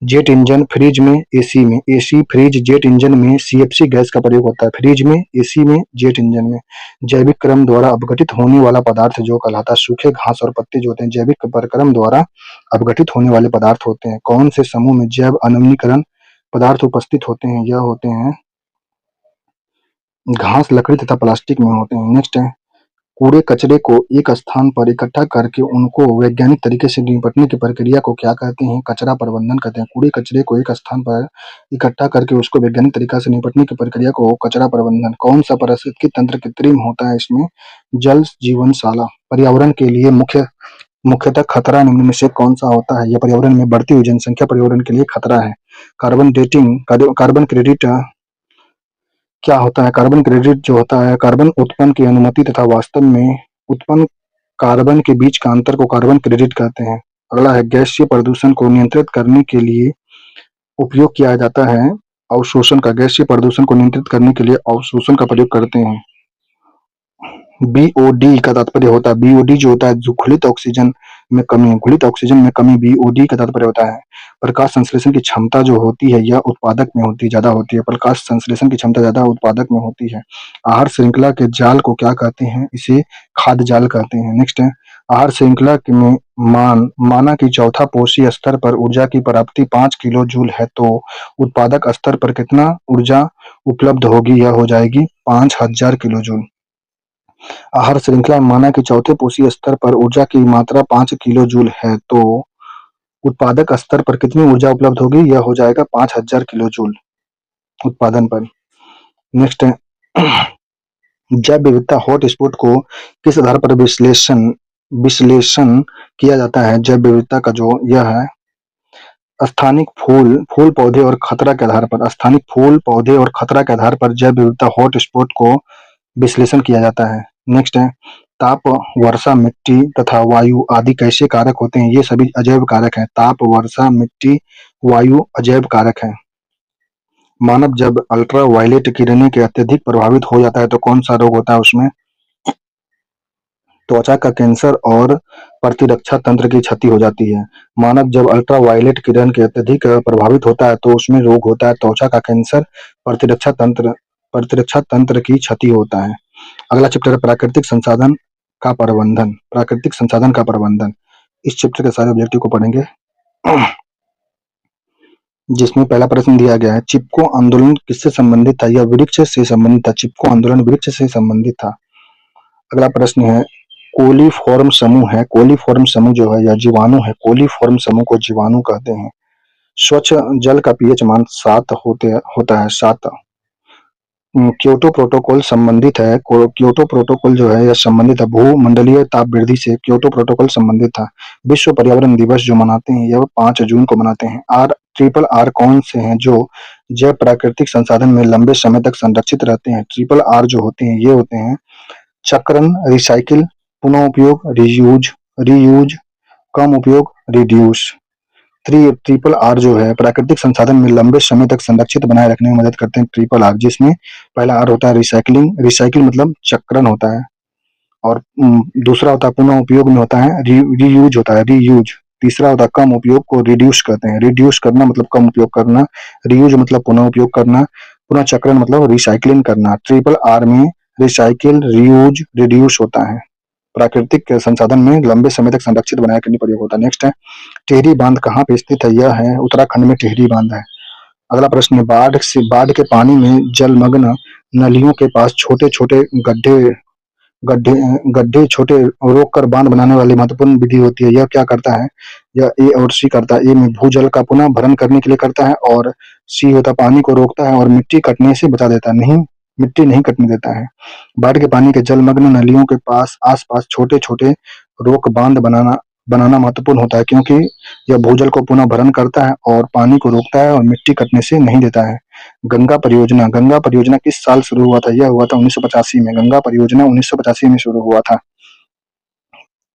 जेट इंजन, फ्रिज में, एसी में, एसी, फ्रिज, जेट इंजन में CFC गैस का प्रयोग होता है। फ्रिज में, एसी में, जेट इंजन में। जैविक क्रम द्वारा अपघटित होने वाला पदार्थ जो कहलाता है, सूखे घास और पत्ते जो होते हैं जैविक प्रक्रम द्वारा अपघटित होने वाले पदार्थ होते हैं। कौन से समूह में जैव अनवनीकरण पदार्थ उपस्थित होते हैं? यह होते हैं घास, लकड़ी तथा प्लास्टिक में होते हैं। नेक्स्ट है, कूड़े कचरे को एक स्थान पर इकट्ठा करके उनको वैज्ञानिक तरीके से निपटने की प्रक्रिया को क्या कहते हैं? कचरा प्रबंधन कहते हैं। कूड़े कचरे को एक स्थान पर इकट्ठा करके उसको वैज्ञानिक तरीका से निपटने की प्रक्रिया को कचरा प्रबंधन। कौन सा पारिस्थितिकी तंत्र कृत्रिम होता है? इसमें जल जीवनशाला। पर्यावरण के लिए मुख्यतः खतरा निम्न में से कौन सा होता है? यह पर्यावरण में बढ़ती हुई जनसंख्या पर्यावरण के लिए खतरा है। कार्बन क्रेडिट क्या होता है? कार्बन क्रेडिट जो होता है, कार्बन उत्पन्न की अनुमति तथा वास्तव में उत्पन्न कार्बन के बीच का अंतर को कार्बन क्रेडिट कहते हैं। अगला है, गैसीय प्रदूषण को नियंत्रित करने के लिए उपयोग किया जाता है अवशोषण का। गैसीय प्रदूषण को नियंत्रित करने के लिए अवशोषण का प्रयोग करते हैं। BOD का तात्पर्य होता है, BOD जो होता है घुलित ऑक्सीजन में कमी, BOD का तात्पर्य होता है प्रकाश संश्लेषण की क्षमता जो होती है यह उत्पादक में ज्यादा होती है। प्रकाश संश्लेषण की क्षमता ज्यादा उत्पादक में होती है। आहार श्रृंखला के जाल को क्या कहते हैं? इसे खाद्य जाल कहते हैं। नेक्स्ट है, आहार श्रृंखला में माना कि चौथा पोषी स्तर पर ऊर्जा की प्राप्ति 5 किलो जूल है, तो उत्पादक स्तर पर कितना ऊर्जा उपलब्ध होगी? यह हो जाएगी 5000 किलो जूल। आहार श्रृंखला में माना कि चौथे पोषी स्तर पर ऊर्जा की मात्रा 5 किलो जूल है, तो उत्पादक स्तर पर कितनी ऊर्जा उपलब्ध होगी? यह हो जाएगा 5000 किलो जूल उत्पादन पर। नेक्स्ट है, जैव विविधता हॉटस्पॉट को किस आधार पर विश्लेषण किया जाता है? जैव विविधता का जो यह है स्थानिक फूल पौधे और खतरा के आधार पर, स्थानिक फूल पौधे और खतरा के आधार पर जैव विविधता हॉटस्पॉट को विश्लेषण किया जाता है। नेक्स्ट है, ताप, वर्षा, मिट्टी तथा वायु आदि कैसे कारक होते हैं? ये सभी अजैव कारक हैं। ताप, वर्षा, मिट्टी, वायु अजैव कारक हैं। मानव जब अल्ट्रा वायलेट किरणें के अत्यधिक प्रभावित हो जाता है तो कौन सा रोग होता है? उसमें त्वचा का कैंसर और प्रतिरक्षा तंत्र की क्षति हो जाती है। मानव जब अल्ट्रा वायलेट किरण के अत्यधिक प्रभावित होता है तो उसमें रोग होता है त्वचा का कैंसर, प्रतिरक्षा तंत्र की क्षति होता है। अगला चैप्टर है प्राकृतिक संसाधन का प्रबंधन। प्राकृतिक संसाधन का प्रबंधन, इस चैप्टर के सारे ऑब्जेक्टिव को पढ़ेंगे, जिसमें पहला प्रश्न दिया गया है, चिपको आंदोलन किससे संबंधित था? यह वृक्ष से संबंधित था। चिपको आंदोलन वृक्ष से संबंधित था। अगला प्रश्न है, कोलीफॉर्म समूह है, कोलीफॉर्म समूह जो है यह जीवाणु है। कोलीफॉर्म समूह को जीवाणु कहते हैं। स्वच्छ जल का पीएच मान 7 होता है, 7। क्योटो प्रोटोकॉल संबंधित है। क्योटो प्रोटोकॉल जो है यह संबंधित है भूमंडलीय ताप वृद्धि से। क्योटो प्रोटोकॉल संबंधित था। विश्व पर्यावरण दिवस जो मनाते हैं यह 5 जून को मनाते हैं। RRR कौन से हैं जो जैव प्राकृतिक संसाधन में लंबे समय तक संरक्षित रहते हैं? RRR जो होते हैं ये होते हैं चक्रण, रिसाइकिल, पुनः उपयोग, रीयूज, कम उपयोग, रिड्यूस। RRR जो है प्राकृतिक संसाधन में लंबे समय तक संरक्षित बनाए रखने में मदद करते हैं। RRR जिसमें पहला R होता है रिसाइकलिंग, रिसाइकिल मतलब चक्रण होता है, और दूसरा होता है पुनः उपयोग में होता है रीयूज होता है, रीयूज। तीसरा होता है कम उपयोग को रिड्यूस कहते हैं। रिड्यूस करना मतलब कम उपयोग करना, रीयूज मतलब पुनः उपयोग करना, पुनः चक्रण मतलब रिसाइकलिंग करना। RRR में रिसाइकिल, रीयूज, रिड्यूस होता है। प्राकृतिक संसाधन में लंबे समय तक संरक्षित बनाए रखने प्रयोग होता है। नेक्स्ट है, टिहरी बांध कहाँ पे स्थित है? यह है उत्तराखंड में टिहरी बांध है। अगला प्रश्न है, बाढ़ के पानी में जलमग्न नलियों के पास छोटे छोटे गड्ढे छोटे रोककर बांध बनाने वाली महत्वपूर्ण विधि होती है। यह क्या करता है? यह ए और सी करता है। ए में भूजल का पुनः भरण करने के लिए करता है, और सी होता है पानी को रोकता है और मिट्टी कटने से बचा देता है, नहीं मिट्टी नहीं कटने देता है। बाढ़ के पानी के जलमग्न नलियों के पास आस-पास छोटे-छोटे रोक बांध बनाना बनाना महत्वपूर्ण होता है, क्योंकि यह भूजल को पुनः भरण करता है और पानी को रोकता है और मिट्टी कटने से नहीं देता है। गंगा परियोजना किस साल शुरू हुआ था? यह हुआ था 1985 में। गंगा परियोजना 1985 में शुरू हुआ था।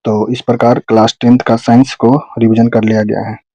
तो इस प्रकार क्लास 10th का साइंस को रिवीजन कर लिया गया है।